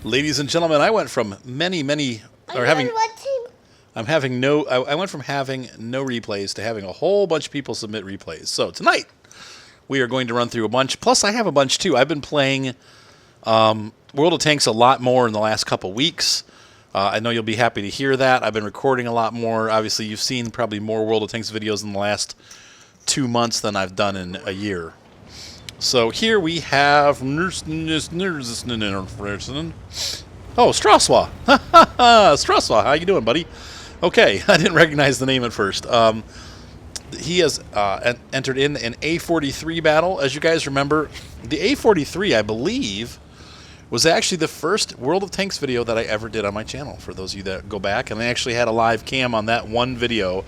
Ladies and gentlemen, I went from I went from having no replays to having a whole bunch of people submit replays. So tonight we are going to run through a bunch. Plus, I have a bunch too. I've been playing World of Tanks a lot more in the last couple weeks. I know you'll be happy to hear that. I've been recording a lot more. Obviously, you've seen probably more World of Tanks videos in the last 2 months than I've done in a year. So here we have... Oh, Straswa. Straswa, how you doing, buddy? Okay, I didn't recognize the name at first. He has entered in an A43 battle. As you guys remember, the A43, I believe, was actually the first World of Tanks video that I ever did on my channel, for those of you that go back. And I actually had a live cam on that one video,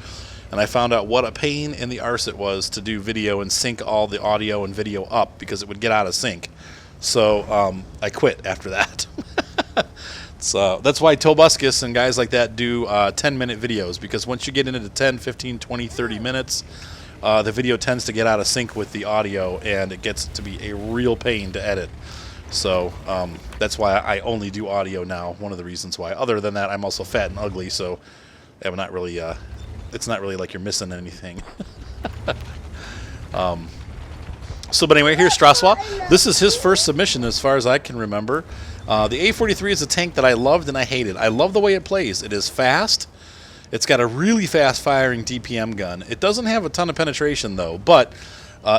and I found out what a pain in the arse it was to do video and sync all the audio and video up because it would get out of sync. So I quit after that. So that's why Tobuscus and guys like that do 10-minute videos, because once you get into 10, 15, 20, 30 minutes, the video tends to get out of sync with the audio, and it gets to be a real pain to edit. So that's why I only do audio now, one of the reasons why. Other than that, I'm also fat and ugly, so I'm not really, it's not really like you're missing anything. But anyway, here's Straswa. This is his first submission as far as I can remember. The A43 is a tank that I loved and I hated. I love the way it plays. It is fast. It's got a really fast firing DPM gun. It doesn't have a ton of penetration though, but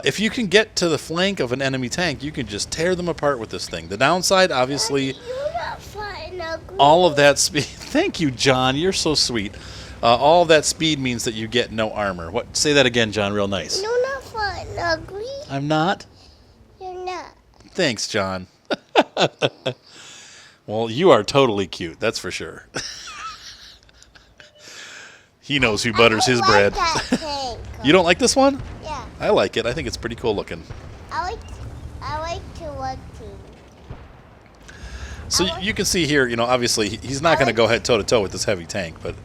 if you can get to the flank of an enemy tank, you can just tear them apart with this thing. The downside, obviously, all of that speed. Thank you, John. You're so sweet. All of that speed means that you get no armor. What? Say that again, John, real nice. You're not fun ugly. I'm not? You're not. Thanks, John. Well, you are totally cute, that's for sure. He knows who butters his bread. You don't like this one? Yeah. I like it. I think it's pretty cool looking. I like to look too. So you can see here, you know, obviously he's not going to go head toe-to-toe with this heavy tank, but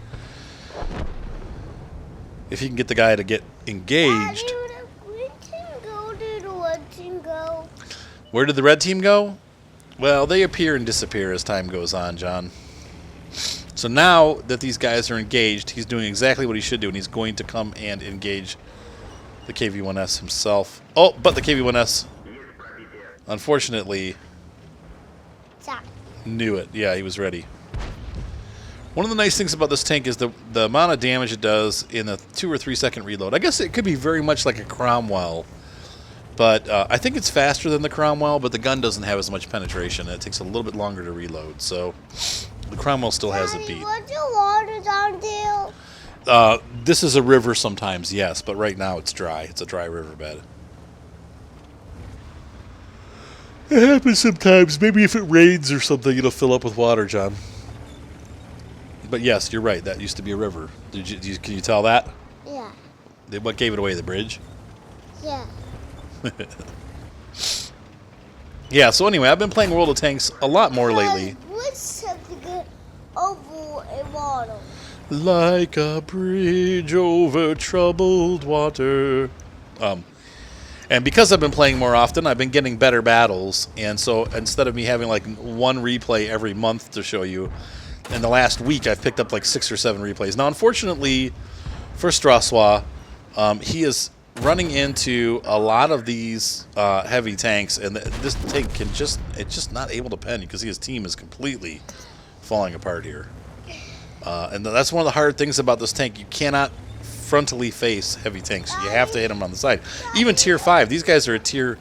if you can get the guy to get engaged... Where did the red team go? Well, they appear and disappear as time goes on, John. So now that these guys are engaged, he's doing exactly what he should do, and he's going to come and engage the KV-1S himself. Oh, but the KV-1S, unfortunately, knew it. Yeah, he was ready. One of the nice things about this tank is the amount of damage it does in a 2 or 3 second reload. I guess it could be very much like a Cromwell. But I think it's faster than the Cromwell, but the gun doesn't have as much penetration. It takes a little bit longer to reload, so the Cromwell still has it beat. What's the water down there? This is a river sometimes, yes, but right now it's dry. It's a dry riverbed. It happens sometimes. Maybe if it rains or something, it'll fill up with water, John. But yes, you're right. That used to be a river. Can you tell that? Yeah. What gave it away? The bridge? Yeah. Yeah, so anyway, I've been playing World of Tanks a lot more lately. What's something over a water? Like a bridge over troubled water. And because I've been playing more often, I've been getting better battles. And so instead of me having like one replay every month to show you, in the last week I've picked up like 6 or 7 replays. Now, unfortunately for Straswa, he is running into a lot of these heavy tanks, and this tank it's just not able to pen. You can see his team is completely falling apart here. And that's one of the hard things about this tank. You cannot frontally face heavy tanks. You have to hit them on the side. Even tier 5, these guys are a tier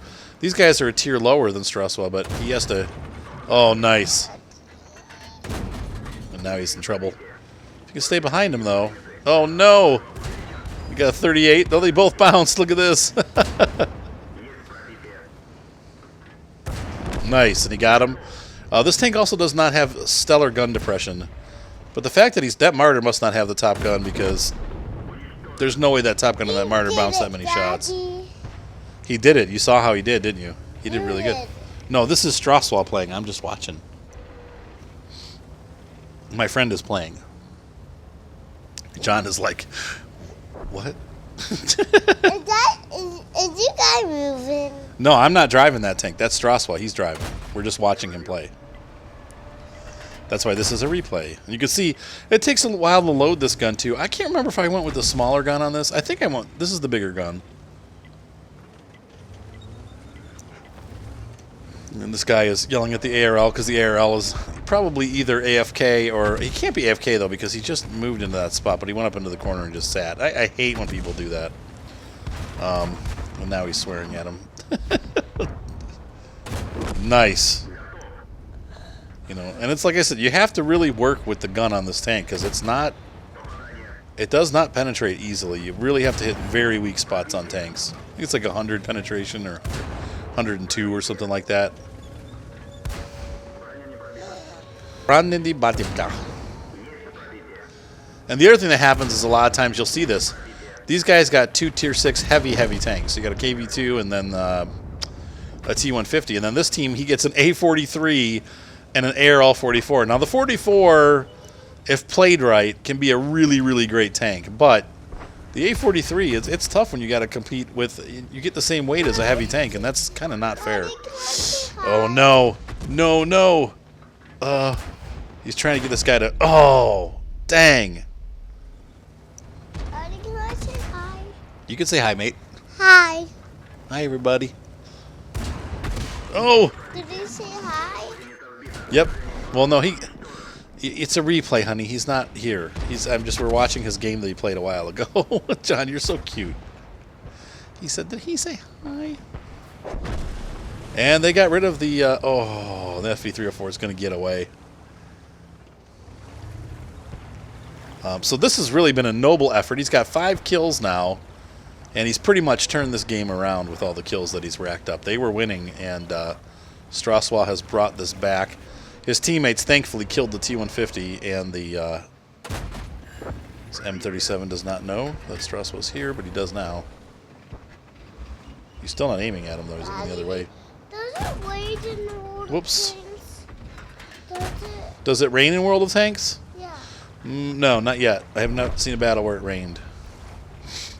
lower than Straswa, but he has to. Oh, nice. And now he's in trouble. If you can stay behind him though. Oh no. We got a 38. Oh, they both bounced. Look at this. Nice, and he got him. This tank also does not have stellar gun depression. But the fact that that Martyr must not have the top gun, because there's no way that top gun and that Martyr bounced that many shots. He did it. You saw how he did, didn't you? He did really good. No, this is Straswa playing. I'm just watching. My friend is playing. John is like, what? Is you guy moving? No, I'm not driving that tank. That's Straswa. He's driving. We're just watching him play. That's why this is a replay. And you can see it takes a while to load this gun too. I can't remember if I went with the smaller gun on this. I think I went. This is the bigger gun. And this guy is yelling at the ARL because the ARL is probably either AFK or he can't be AFK though because he just moved into that spot, but he went up into the corner and just sat. I hate when people do that. And now he's swearing at him. Nice. You know, and it's like I said, you have to really work with the gun on this tank because it's not. It does not penetrate easily. You really have to hit very weak spots on tanks. I think it's like 100 penetration or 102 or something like that. And the other thing that happens is a lot of times you'll see this. These guys got 2 tier 6 heavy tanks. You got a KV2 and then a T150. And then this team, he gets an A43 and an ARL 44. Now the 44, if played right, can be a really, really great tank. But the A43, it's tough when you got to compete with. You get the same weight as a heavy tank, and that's kind of not fair. Oh no, no! He's trying to get this guy to. Oh, dang! Daddy, can I say hi? You can say hi, mate. Hi. Hi, everybody. Oh. Did he say hi? Yep. Well, no, it's a replay, honey. He's not here. We're watching his game that he played a while ago. John, you're so cute. He said, did he say hi? And they got rid of the, the FV304 is going to get away. So this has really been a noble effort. He's got 5 kills now, and he's pretty much turned this game around with all the kills that he's racked up. They were winning, and Straswa has brought this back. His teammates thankfully killed the T-150, and the M37 does not know that Straswa's here, but he does now. He's still not aiming at him, though. He's looking the other way. Does it rain in World Whoops. of Tanks? Does it rain in World of Tanks? Yeah. No, not yet. I have not seen a battle where it rained.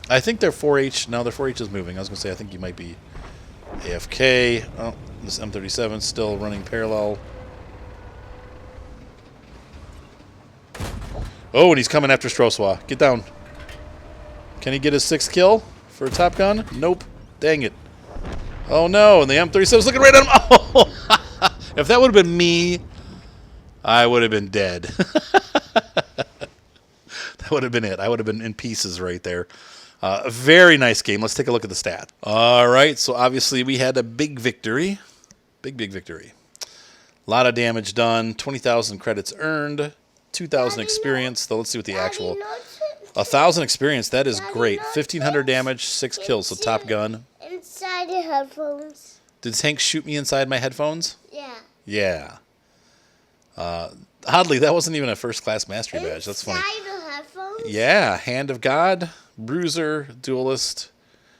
I think their 4H... No, their 4H is moving. I was going to say, I think you might be AFK. Oh, this M37 still running parallel. Oh, and he's coming after Straswa. Get down. Can he get his 6th kill for a Top Gun? Nope. Dang it. Oh, no. And the M37 is looking right at him. Oh! If that would have been me, I would have been dead. That would have been it. I would have been in pieces right there. A very nice game. Let's take a look at the stat. All right. So, obviously, we had a big victory. Big victory. A lot of damage done. 20,000 credits earned. 2,000 experience. Though, let's see what the actual... 1,000 experience. That is great. 1,500 damage, 6 kills. So, Top Gun. Inside the headphones. Did Tank shoot me inside my headphones? Yeah. Yeah. Oddly, that wasn't even a first-class mastery badge. That's funny. Inside the headphones? Yeah. Hand of God, Bruiser, Duelist,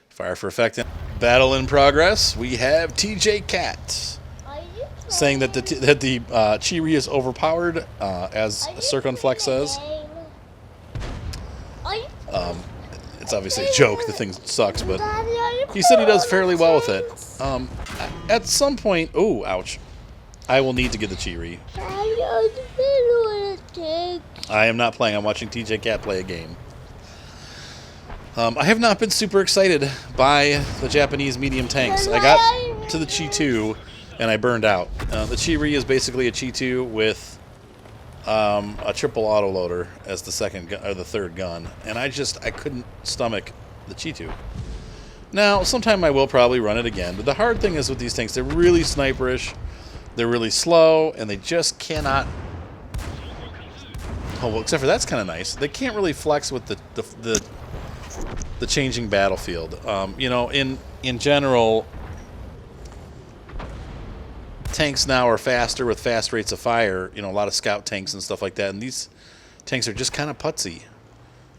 Fire for Effect. Battle in progress. We have TJ Cat Are you saying that the Chi-Ri is overpowered, as Circumflex says. It's obviously a joke. The thing sucks, but he said he does fairly well with it. At some point... Oh, ouch. I will need to get the Chi-Ri. I am not playing. I'm watching TJ Cat play a game. I have not been super excited by the Japanese medium tanks. I got to the Chi-2, and I burned out. The Chi-Ri is basically a Chi-2 with a triple autoloader as the third gun, and I couldn't stomach the Chi-2. Now, sometime I will probably run it again, but the hard thing is with these tanks, they're really sniperish, they're really slow, and they just cannot... Oh, well, except for that's kind of nice. They can't really flex with the changing battlefield. You know, in general, tanks now are faster with fast rates of fire. You know, a lot of scout tanks and stuff like that, and these tanks are just kind of putsy.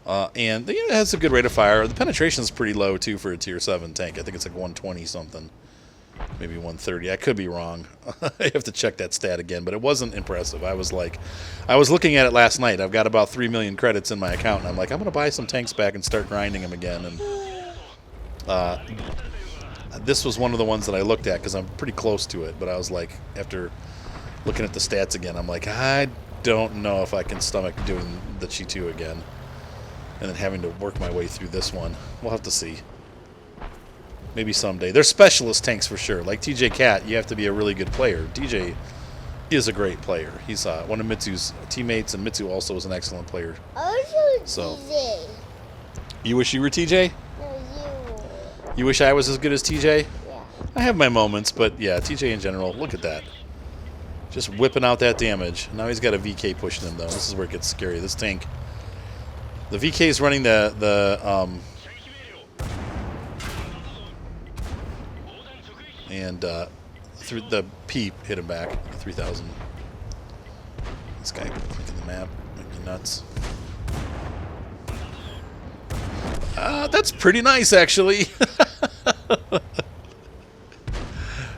And it has a good rate of fire. The penetration is pretty low, too, for a Tier 7 tank. I think it's like 120-something. Maybe 130. I could be wrong. I have to check that stat again, but it wasn't impressive. I was looking at it last night. I've got about 3 million credits in my account, and I'm like, I'm going to buy some tanks back and start grinding them again. And this was one of the ones that I looked at because I'm pretty close to it. But I was like, after looking at the stats again, I'm like, I don't know if I can stomach doing the Chi-2 again. And then having to work my way through this one. We'll have to see. Maybe someday. They're specialist tanks for sure. Like TJ Cat, you have to be a really good player. TJ is a great player. He's one of Mitsu's teammates, and Mitsu also is an excellent player. So, You wish you were TJ? no, you. You wish I was as good as TJ? Yeah. I have my moments, but yeah, TJ in general, look at that. Just whipping out that damage. Now he's got a VK pushing him, though. This is where it gets scary. This tank. The VK is running and through the P hit him back. 3,000. This guy making the map. Making nuts. That's pretty nice, actually.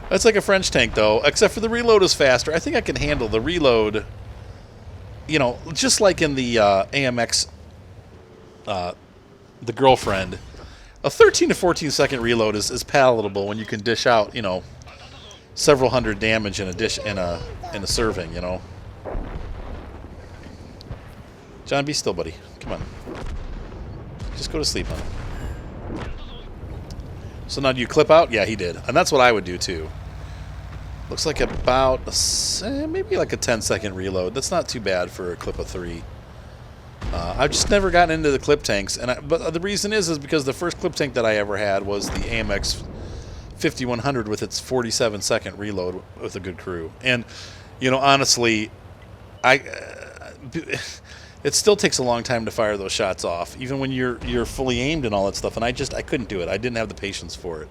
That's like a French tank, though, except for the reload is faster. I think I can handle the reload, you know, just like in the AMX, the girlfriend. A 13 to 14 second reload is palatable when you can dish out, you know, several hundred damage in a serving, you know. John, be still, buddy. Come on. Just go to sleep, huh? So now do you clip out? Yeah, he did. And that's what I would do, too. Looks like about, maybe like a 10-second reload. That's not too bad for a clip of 3. I've just never gotten into the clip tanks. But the reason is because the first clip tank that I ever had was the AMX 5100 with its 47-second reload with a good crew. And, you know, honestly, it still takes a long time to fire those shots off, even when you're fully aimed and all that stuff. And I couldn't do it. I didn't have the patience for it.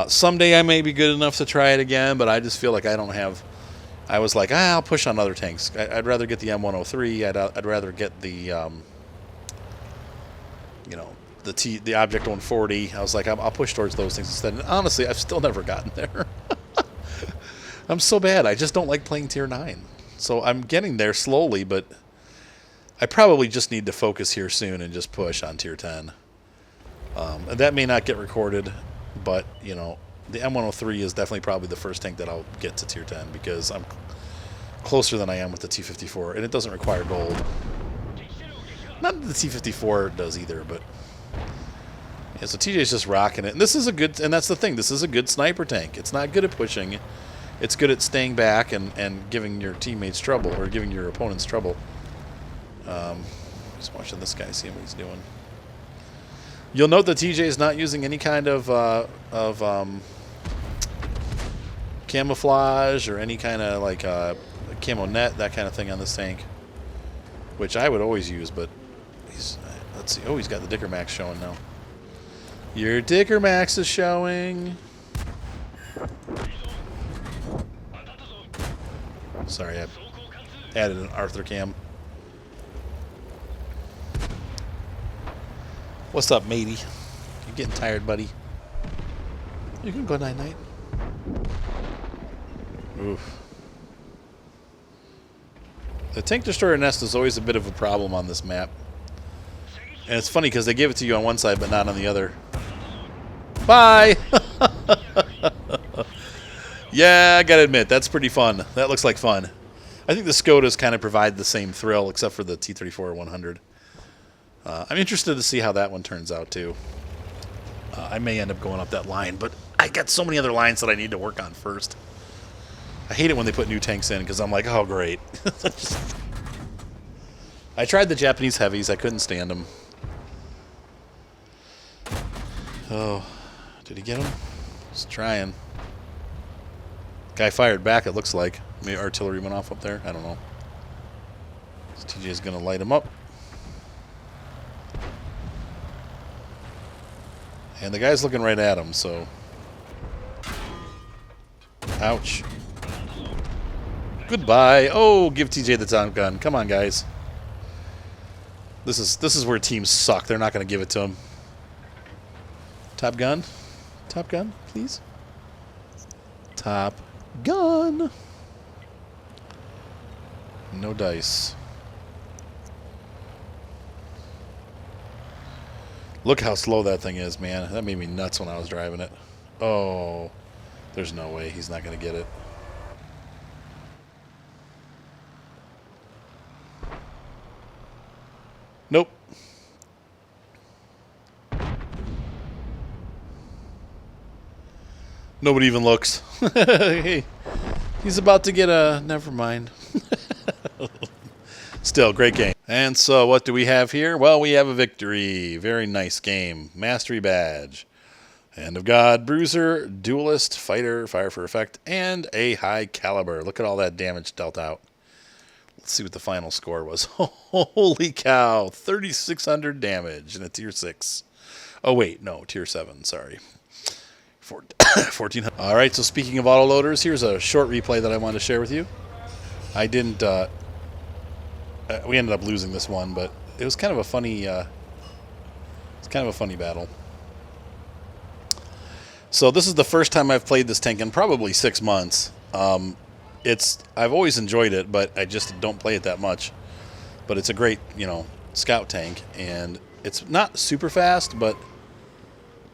Someday I may be good enough to try it again, but I just feel like I don't have. I was like, I'll push on other tanks. I'd rather get the M103. I'd rather get the, you know, the Object 140. I was like, I'll push towards those things instead. And honestly, I've still never gotten there. I'm so bad. I just don't like playing Tier 9. So I'm getting there slowly, but I probably just need to focus here soon and just push on Tier 10. And that may not get recorded, but, you know, the M103 is definitely probably the first tank that I'll get to Tier 10 because I'm closer than I am with the T-54, and it doesn't require gold. Not that the T-54 does either, but yeah, so TJ's just rocking it. And this is a good, and that's the thing, this is a good sniper tank. It's not good at pushing. It's good at staying back and giving your teammates trouble, or giving your opponents trouble. Just watching this guy, seeing what he's doing. You'll note that TJ is not using any kind of camouflage or any kind of like camo net, that kind of thing on this tank, which I would always use. But he's, let's see. Oh, he's got the Dicker Max showing now. Your Dicker Max is showing. Sorry, I added an Arthur cam. What's up, matey? You getting tired, buddy? You can go night-night. Oof. The tank destroyer nest is always a bit of a problem on this map. And it's funny because they give it to you on one side but not on the other. Bye! Yeah, I gotta admit, that's pretty fun. That looks like fun. I think the Skodas kind of provide the same thrill, except for the T-34-100. I'm interested to see how that one turns out, too. I may end up going up that line, but I got so many other lines that I need to work on first. I hate it when they put new tanks in, because I'm like, oh, great. I tried the Japanese heavies. I couldn't stand them. Oh, did he get him? He's trying. Guy fired back, it looks like. Maybe artillery went off up there. I don't know. So TJ's going to light him up. And the guy's looking right at him, so... Ouch. Goodbye. Oh, give TJ the Top Gun. Come on, guys. This is where teams suck. They're not going to give it to him. Top Gun? Top Gun, please? Top Gun. No dice. Look how slow that thing is, man. That made me nuts when I was driving it. Oh, there's no way he's not going to get it. Nope. Nobody even looks. Hey, he's about to get a... Never mind. Still, great game. And so, what do we have here? Well, we have a victory. Very nice game. Mastery badge. Hand of God, Bruiser, Duelist, Fighter, Fire for Effect, and a high caliber. Look at all that damage dealt out. Let's see what the final score was. Holy cow. 3,600 damage in a tier 6. Oh, wait. No, tier 7. Sorry. 1,400. All right, so speaking of autoloaders, here's a short replay that I wanted to share with you. I didn't... we ended up losing this one, but it was kind of a funny... it's kind of a funny battle. So this is the first time I've played this tank in probably 6 months. I've always enjoyed it, but I just don't play it that much. But it's a great, scout tank, and it's not super fast, but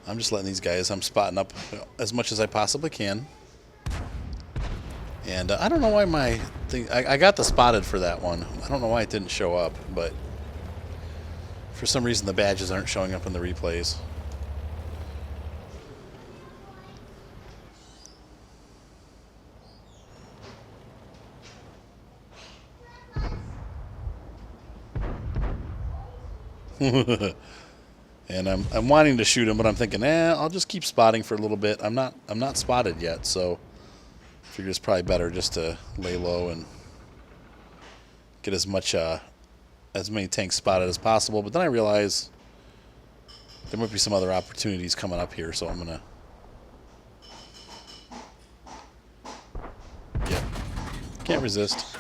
I'm just letting these guys, I'm spotting up as much as I possibly can. And I don't know why my thing, I got the spotted for that one. I don't know why it didn't show up, but for some reason the badges aren't showing up in the replays. And I'm wanting to shoot him, but I'm thinking, I'll just keep spotting for a little bit. I'm not spotted yet, so I figure it's probably better just to lay low and get as many tanks spotted as possible. But then I realize there might be some other opportunities coming up here, so I'm gonna can't resist.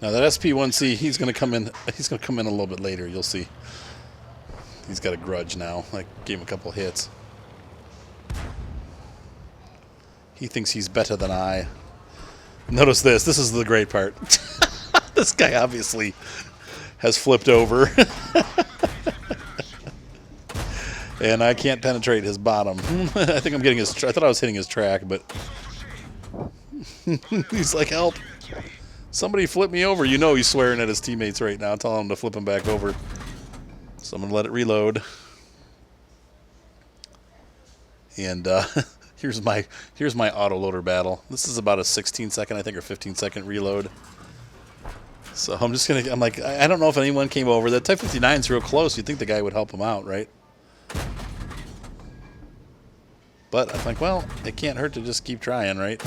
Now that SP1C, he's gonna come in a little bit later, you'll see. He's got a grudge now. I gave him a couple hits. He thinks he's better than I. Notice this. This is the great part. This guy obviously has flipped over. And I can't penetrate his bottom. I think I'm getting his... I thought I was hitting his track, but... He's like, help. Somebody flip me over. You know he's swearing at his teammates right now, telling them to flip him back over. So I'm going to let it reload. And here's my autoloader battle. This is about a 16-second, I think, or 15-second reload. So I'm just going to... I'm like, I don't know if anyone came over. That Type 59's real close. You'd think the guy would help him out, right? But I think, well, it can't hurt to just keep trying, right?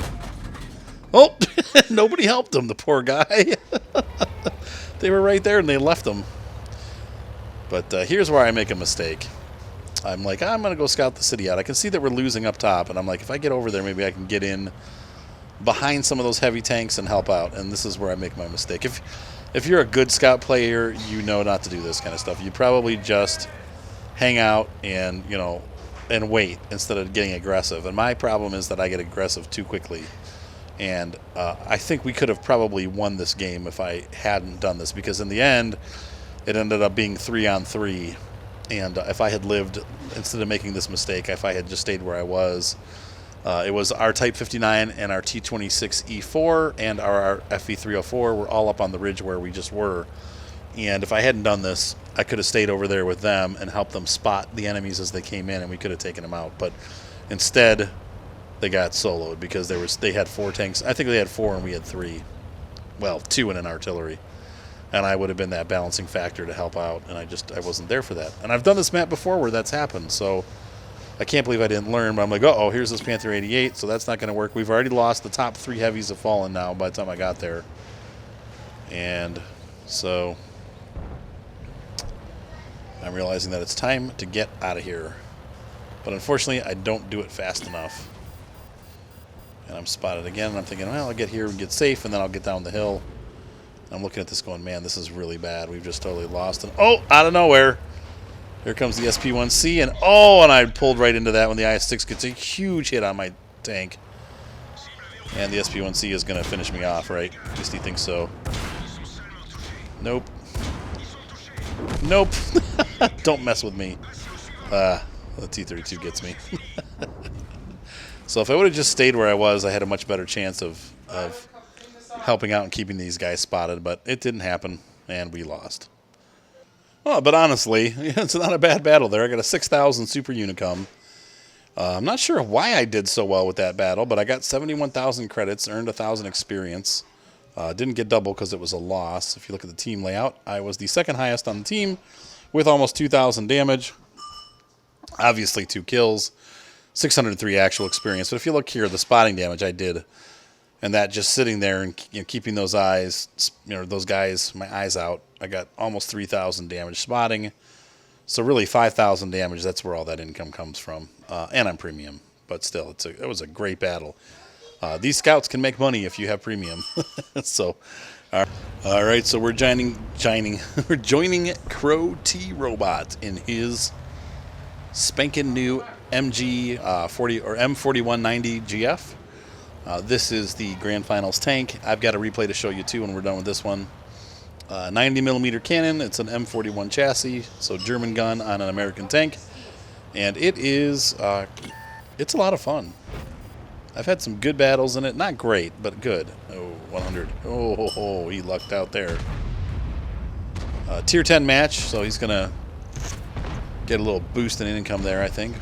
Oh, nobody helped him, the poor guy. They were right there and they left him. But here's where I make a mistake. I'm like, I'm going to go scout the city out. I can see that we're losing up top. And I'm like, if I get over there, maybe I can get in behind some of those heavy tanks and help out. And this is where I make my mistake. If you're a good scout player, you know not to do this kind of stuff. You probably just hang out and, and wait instead of getting aggressive. And my problem is that I get aggressive too quickly. And I think we could have probably won this game if I hadn't done this, because in the end, it ended up being 3-on-3. And if I had lived, instead of making this mistake, if I had just stayed where I was, it was our Type 59 and our T-26E4 and our FV-304 were all up on the ridge where we just were. And if I hadn't done this, I could have stayed over there with them and helped them spot the enemies as they came in, and we could have taken them out. But instead... they got soloed because they had 4 tanks. I think they had 4 and we had 3. Well, 2 and an artillery. And I would have been that balancing factor to help out, and I wasn't there for that. And I've done this map before where that's happened, so I can't believe I didn't learn. But I'm like, uh-oh, here's this Panther 88, so that's not going to work. We've already lost. The top 3 heavies have fallen now by the time I got there. And so I'm realizing that it's time to get out of here. But unfortunately, I don't do it fast enough. And I'm spotted again, and I'm thinking, well, I'll get here and get safe, and then I'll get down the hill. I'm looking at this going, man, this is really bad. We've just totally lost. And oh, out of nowhere, here comes the SP1C, and I pulled right into that when the IS-6 gets a huge hit on my tank. And the SP1C is going to finish me off, right? At least he thinks so. Nope. Nope. Don't mess with me. The T-32 gets me. So if I would have just stayed where I was, I had a much better chance of helping out and keeping these guys spotted, but it didn't happen, and we lost. Well, but honestly, it's not a bad battle there. I got a 6,000 Super Unicum. I'm not sure why I did so well with that battle, but I got 71,000 credits, earned 1,000 experience. Didn't get double because it was a loss. If you look at the team layout, I was the second highest on the team with almost 2,000 damage. Obviously 2 kills, 603 actual experience. But if you look here, the spotting damage I did, and that just sitting there and keeping those eyes, those guys, my eyes out, I got almost 3,000 damage spotting. So really 5,000 damage, that's where all that income comes from. And I'm premium, but still, it was a great battle. These scouts can make money if you have premium. So, all right, so we're joining Crow T Robot in his spanking new MG 40 or M4190 GF. This is the Grand Finals tank. I've got a replay to show you too when we're done with this one. 90mm cannon. It's an M41 chassis, so German gun on an American tank, and it is it's a lot of fun. I've had some good battles in it. Not great, but good. Oh, 100. Oh, he lucked out there. Tier 10 match, so he's gonna get a little boost in income there, I think.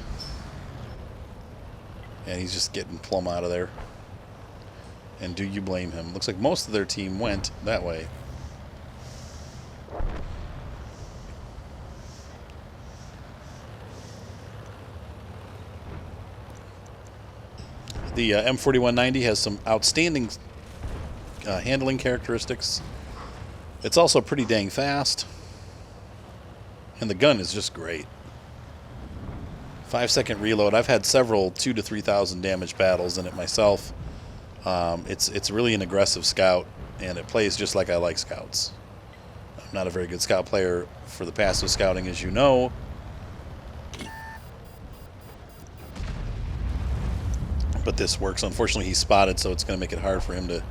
And he's just getting plumb out of there. And do you blame him? Looks like most of their team went that way. The M4190 has some outstanding handling characteristics. It's also pretty dang fast. And the gun is just great. 5-second reload. I've had several 2,000 to 3,000 damage battles in it myself. It's really an aggressive scout, and it plays just like I like scouts. I'm not a very good scout player for the passive scouting, as you know. But this works. Unfortunately, he's spotted, so it's going to make it hard for him to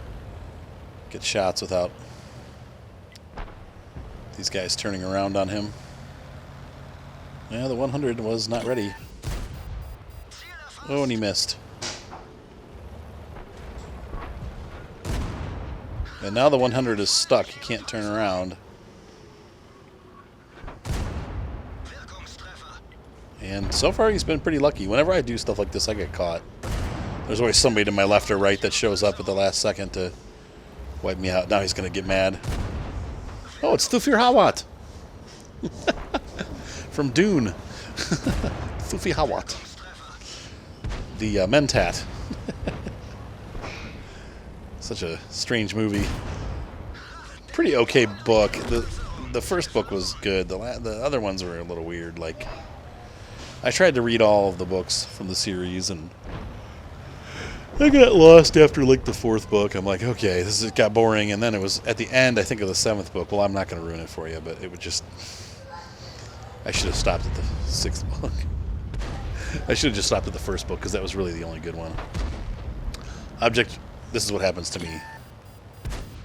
get shots without these guys turning around on him. Yeah, the 100 was not ready. Oh, and he missed. And now the 100 is stuck. He can't turn around. And so far, he's been pretty lucky. Whenever I do stuff like this, I get caught. There's always somebody to my left or right that shows up at the last second to wipe me out. Now he's going to get mad. Oh, it's Thufir Hawat. From Dune. Thufir Hawat. The Mentat. Such a strange movie. Pretty okay book. The first book was good. The other ones were a little weird. Like, I tried to read all of the books from the series, and I got lost after like the 4th book. I'm like, okay, it got boring, and then it was at the end, I think, of the 7th book. Well, I'm not going to ruin it for you, but it would just... I should have stopped at the 6th book. I should have just stopped at the 1st book, because that was really the only good one. Object, this is what happens to me.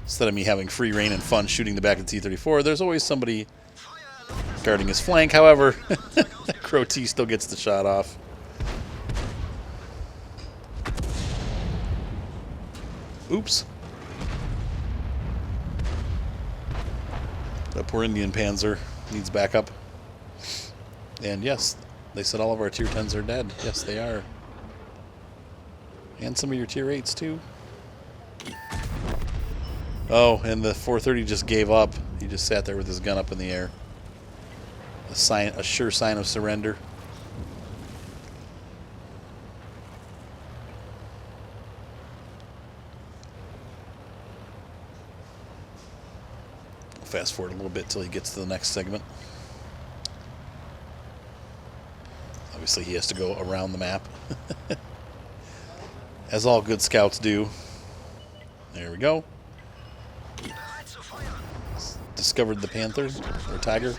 Instead of me having free reign and fun shooting the back of the T-34, there's always somebody guarding his flank. However, Crow T still gets the shot off. Oops. That poor Indian Panzer needs backup. And yes, they said all of our tier 10s are dead. Yes, they are. And some of your tier 8s too. Oh, and the 430 just gave up. He just sat there with his gun up in the air. A sure sign of surrender. Fast forward a little bit till he gets to the next segment. Obviously, he has to go around the map. As all good scouts do. There we go. Discovered the panther, or tiger.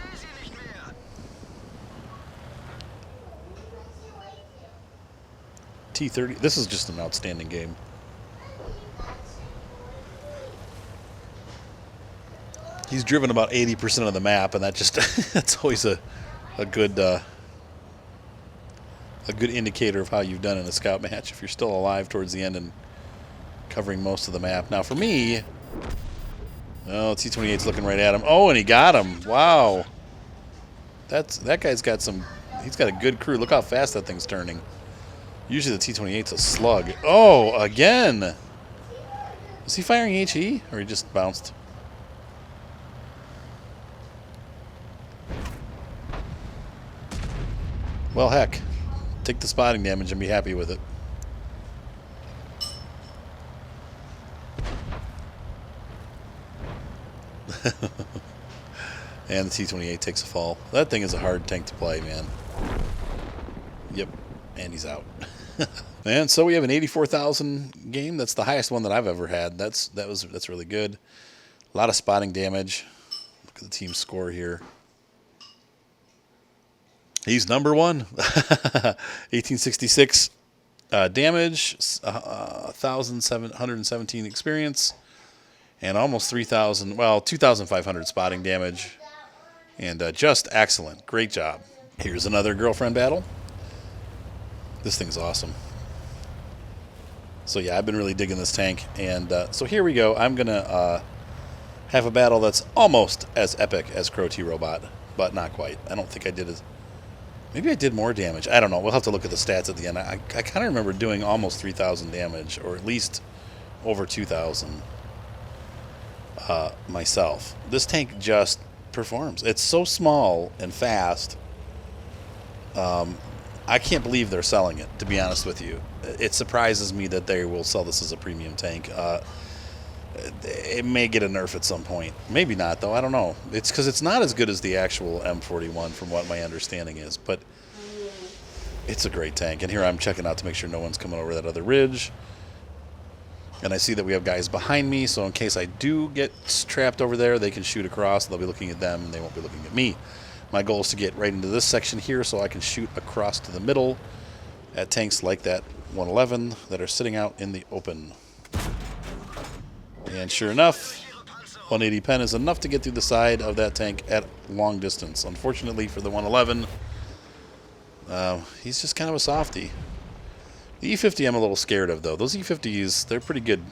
T-30. This is just an outstanding game. He's driven about 80% of the map, and that just that's always a good a good indicator of how you've done in a scout match if you're still alive towards the end and covering most of the map. Now for me, oh, T-28's looking right at him. Oh, and he got him. Wow. That guy's got some, he's got a good crew. Look how fast that thing's turning. Usually the T-28's a slug. Oh, again. Was he firing HE or he just bounced? Well, heck. Take the spotting damage and be happy with it. And the T-28 takes a fall. That thing is a hard tank to play, man. Yep. And he's out. And so we have an 84,000 game. That's the highest one that I've ever had. That's really good. A lot of spotting damage. Look at the team score here. He's number one. 1866 damage, 1,717 experience, and almost 3,000, well, 2,500 spotting damage. And just excellent. Great job. Here's another girlfriend battle. This thing's awesome. So yeah, I've been really digging this tank. And so here we go. I'm going to have a battle that's almost as epic as Crow T-Robot, but not quite. I don't think I did as... Maybe I did more damage. I don't know. We'll have to look at the stats at the end. I kind of remember doing almost 3,000 damage, or at least over 2,000 myself. This tank just performs. It's so small and fast. I can't believe they're selling it, to be honest with you. It surprises me that they will sell this as a premium tank. It may get a nerf at some point. Maybe not, though. I don't know. It's because it's not as good as the actual M41, from what my understanding is. But it's a great tank. And here I'm checking out to make sure no one's coming over that other ridge. And I see that we have guys behind me, so in case I do get trapped over there, they can shoot across. They'll be looking at them, and they won't be looking at me. My goal is to get right into this section here so I can shoot across to the middle at tanks like that 111 that are sitting out in the open. And sure enough, 180 pen is enough to get through the side of that tank at long distance. Unfortunately for the 111, he's just kind of a softie. The E50 I'm a little scared of, though. Those E50s, they're pretty good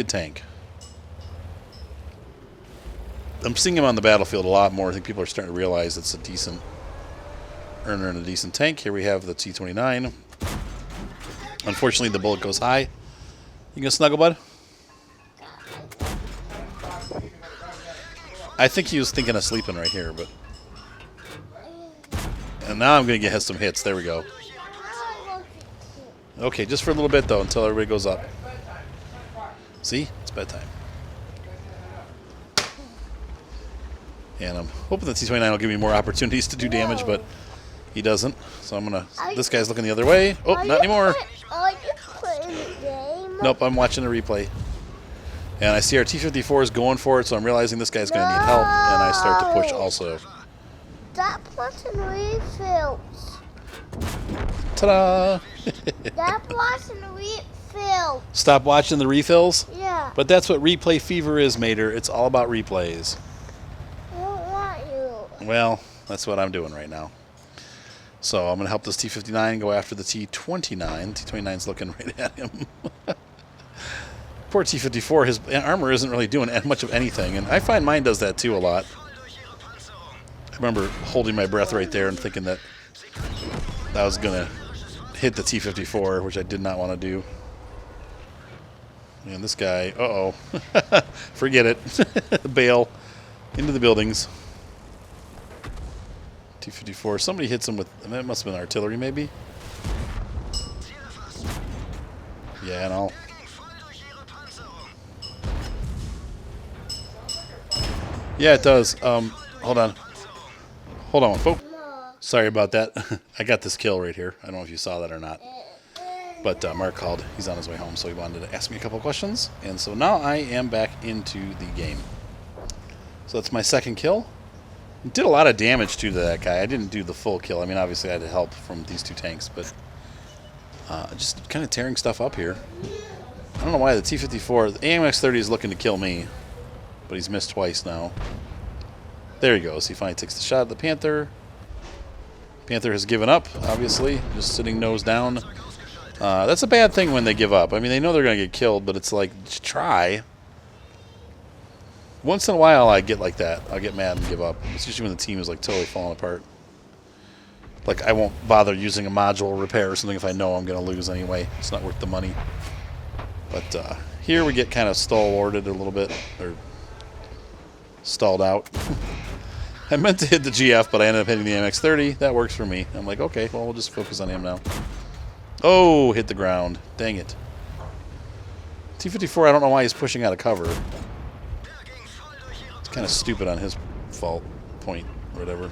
tank. I'm seeing him on the battlefield a lot more. I think people are starting to realize it's a decent earner and a decent tank. Here we have the T-29. Unfortunately, the bullet goes high. You gonna snuggle, bud? I think he was thinking of sleeping right here, but... And now I'm going to get some hits. There we go. Okay, just for a little bit, though, until everybody goes up. See? It's bedtime. And I'm hoping the T-29 will give me more opportunities to do damage, but he doesn't. So I'm going to... This guy's looking the other way. Oh, not anymore. Are you playing the game? Nope, I'm watching the replay. And I see our T-54 is going for it, so I'm realizing this guy's going to need help, and I start to push also. Stop watching refills. Ta-da! Stop watching the refills. Stop watching the refills? Yeah. But that's what replay fever is, Mater. It's all about replays. I don't want you. Well, that's what I'm doing right now. So I'm going to help this T-59 go after the T-29. T-29's looking right at him. Poor T-54, his armor isn't really doing much of anything, and I find mine does that too a lot. I remember holding my breath right there and thinking that I was going to hit the T-54, which I did not want to do. And this guy, uh-oh. Forget it. Bail into the buildings. T-54, somebody hits him with, that must have been artillery maybe. Yeah, and I'll... Yeah, it does. Hold on. Hold on, folks. Sorry about that. I got this kill right here. I don't know if you saw that or not. But Mark called. He's on his way home, so he wanted to ask me a couple questions. And so now I am back into the game. So that's my second kill. Did a lot of damage to that guy. I didn't do the full kill. I mean, obviously I had help from these two tanks, but just kind of tearing stuff up here. I don't know why the T-54, the AMX-30 is looking to kill me. But he's missed twice now. There he goes. He finally takes the shot at the Panther. Panther has given up, obviously, just sitting nose down. That's a bad thing when they give up. I mean, they know they're going to get killed, but it's like, just try. Once in a while, I get like that. I'll get mad and give up, especially when the team is like totally falling apart. Like, I won't bother using a module repair or something if I know I'm going to lose anyway. It's not worth the money. But here we get kind of stalwarted a little bit, or stalled out. I meant to hit the GF, but I ended up hitting the MX-30. That works for me. I'm like, okay, well, we'll just focus on him now. Oh, hit the ground. Dang it. T-54, I don't know why he's pushing out of cover. It's kind of stupid on his fault, point, or whatever.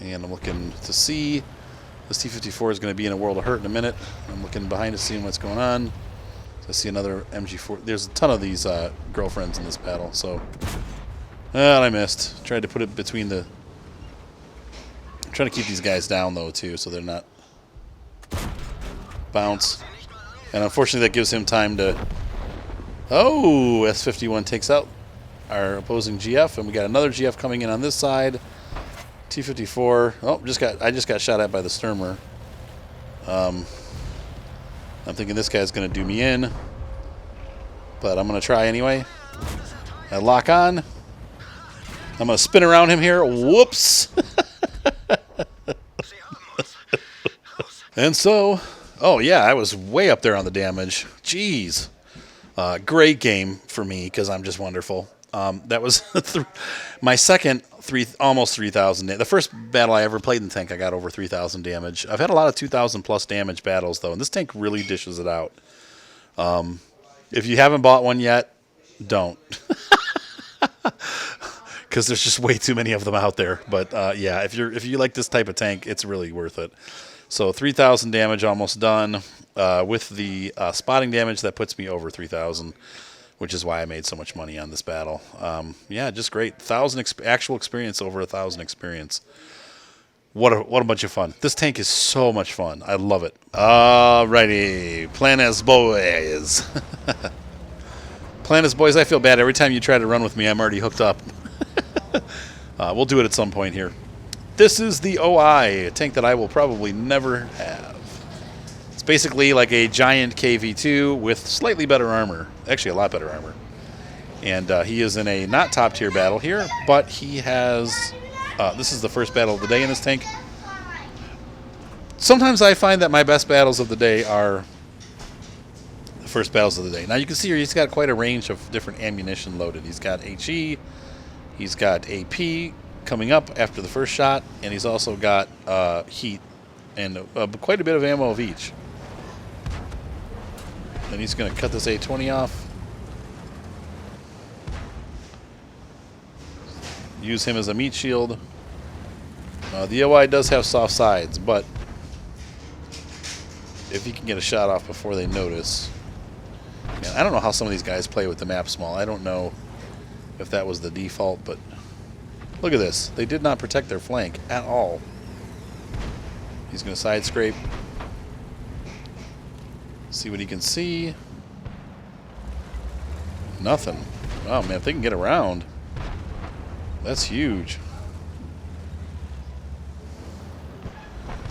And I'm looking to see. This T-54 is going to be in a world of hurt in a minute. I'm looking behind to see what's going on. So I see another MG4. There's a ton of these girlfriends in this battle, so... And I missed. Tried to put it between the... I'm trying to keep these guys down, though, too, so they're not... Bounce. And unfortunately, that gives him time to... Oh! S-51 takes out our opposing GF, and we got another GF coming in on this side. T-54. Oh, I just got shot at by the Sturmer. I'm thinking this guy's going to do me in. But I'm going to try anyway. I lock on. I'm going to spin around him here. Whoops. And so, oh yeah, I was way up there on the damage. Jeez. Great game for me because I'm just wonderful. That was my second almost 3,000. The first battle I ever played in the tank, I got over 3,000 damage. I've had a lot of 2,000 plus damage battles though, and this tank really dishes it out. If you haven't bought one yet, don't, because there's just way too many of them out there. But yeah, if you like this type of tank, it's really worth it. So 3,000 damage almost done. With the spotting damage, that puts me over 3,000. Which is why I made so much money on this battle. Yeah, just great. 1,000 actual experience over 1,000 experience. What a bunch of fun. This tank is so much fun. I love it. Alrighty. Plan as boys. Plan as boys. I feel bad. Every time you try to run with me, I'm already hooked up. We'll do it at some point here. This is the OI, a tank that I will probably never have. Basically like a giant KV-2 with slightly better armor. Actually, a lot better armor. And he is in a not top tier battle here, but he has... this is the first battle of the day in this tank. Sometimes I find that my best battles of the day are the first battles of the day. Now you can see here he's got quite a range of different ammunition loaded. He's got HE, he's got AP coming up after the first shot, and he's also got heat and quite a bit of ammo of each. And he's going to cut this A20 off. Use him as a meat shield. The OI does have soft sides, but if he can get a shot off before they notice. Man, I don't know how some of these guys play with the map small. I don't know if that was the default, but look at this. They did not protect their flank at all. He's going to side scrape. See what he can see. Nothing. Oh man, if they can get around, that's huge.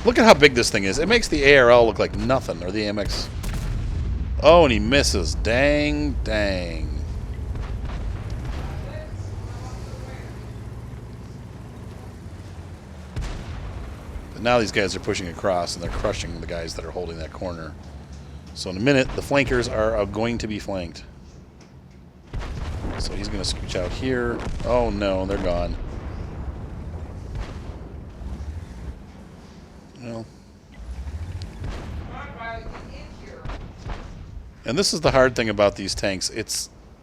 Look at how big this thing is. It makes the ARL look like nothing, or the MX. Oh, and he misses. Dang, dang. But now these guys are pushing across, and they're crushing the guys that are holding that corner. So in a minute, the flankers are going to be flanked. So he's going to scooch out here. Oh no, they're gone. Well. And this is the hard thing about these tanks.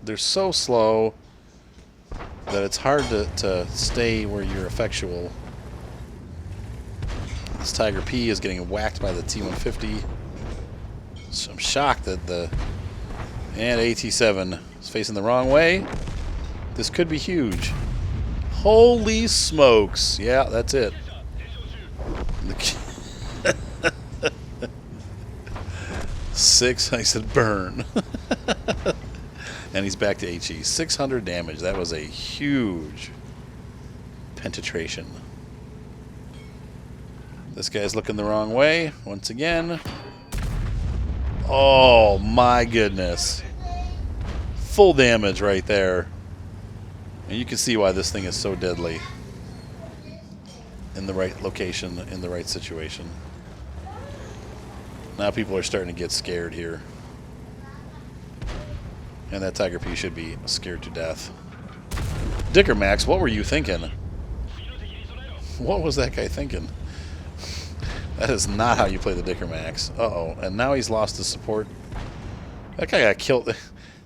They're so slow that it's hard to stay where you're effectual. This Tiger P is getting whacked by the T-150. So I'm shocked that and AT-7 is facing the wrong way. This could be huge. Holy smokes. Yeah, that's it. I said burn. And he's back to HE. 600 damage. That was a huge penetration. This guy's looking the wrong way once again. Oh my goodness. Full damage right there. And you can see why this thing is so deadly. In the right location, in the right situation. Now people are starting to get scared here. And that Tiger P should be scared to death. Dicker Max, what were you thinking? What was that guy thinking? That is not how you play the Dicker Max. Uh-oh. And now he's lost his support. That guy got killed.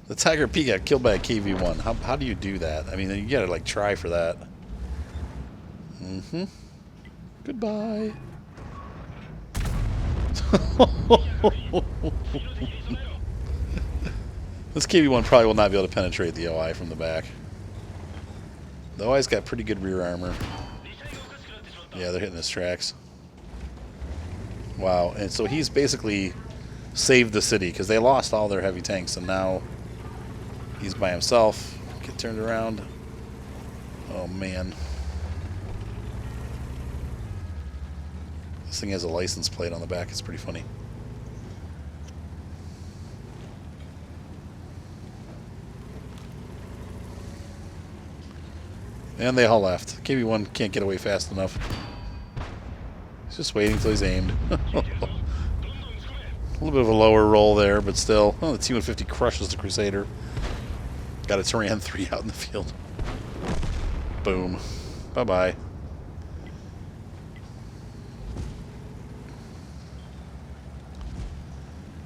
The Tiger P got killed by a KV-1. How do you do that? I mean, you gotta, like, try for that. Mm-hmm. Goodbye. This KV-1 probably will not be able to penetrate the OI from the back. The OI's got pretty good rear armor. Yeah, they're hitting his tracks. Wow, and so he's basically saved the city because they lost all their heavy tanks, and now he's by himself. Get turned around. Oh, man. This thing has a license plate on the back. It's pretty funny. And they all left. KV-1 can't get away fast enough. He's just waiting until he's aimed. A little bit of a lower roll there, but still. Oh, the T-150 crushes the Crusader. Got a Tyran 3 out in the field. Boom. Bye-bye.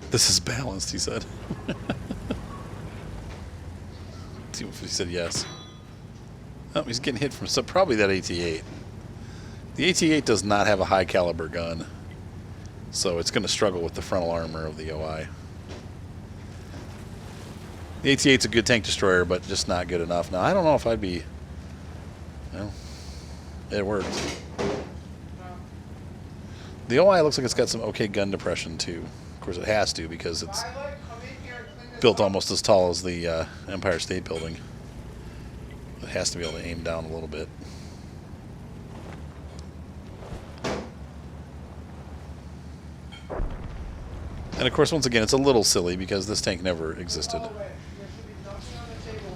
This is balanced, he said. T-150 said yes. Oh, he's getting hit from probably that AT-8. The AT-8 does not have a high caliber gun, so it's going to struggle with the frontal armor of the OI. The AT-8's a good tank destroyer, but just not good enough. Now, I don't know if I'd be... Well, it worked. The OI looks like it's got some okay gun depression, too. Of course, it has to, because it's built almost as tall as the Empire State Building. It has to be able to aim down a little bit. And of course, once again, it's a little silly because this tank never existed.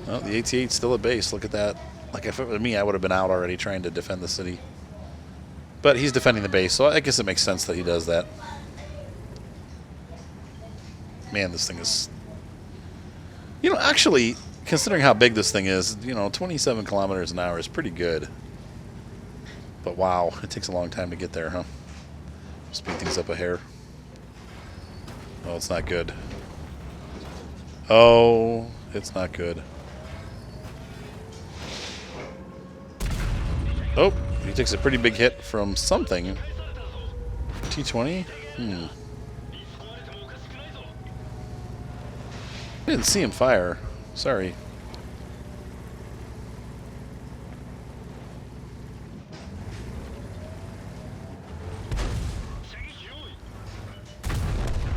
Well, the AT-8's still at base. Look at that. Like, if it were me, I would have been out already trying to defend the city. But he's defending the base, so I guess it makes sense that he does that. Man, this thing is... You know, actually, considering how big this thing is, you know, 27 kilometers an hour is pretty good. But wow, it takes a long time to get there, huh? Speed things up a hair. Oh, it's not good. Oh, it's not good. Oh, he takes a pretty big hit from something. T-20? I didn't see him fire. Sorry.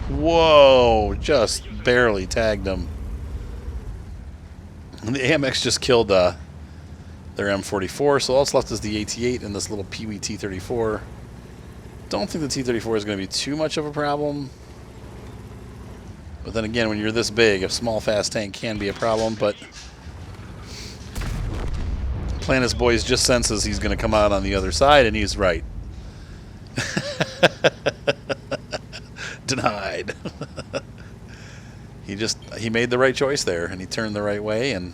Whoa, just barely tagged him. And the AMX just killed their M44, so all that's left is the AT-8 and this little Pee-wee T-34. Don't think the T-34 is going to be too much of a problem. But then again, when you're this big, a small fast tank can be a problem, but Planis Boys just senses he's going to come out on the other side, and he's right. Denied. He made the right choice there, and he turned the right way, and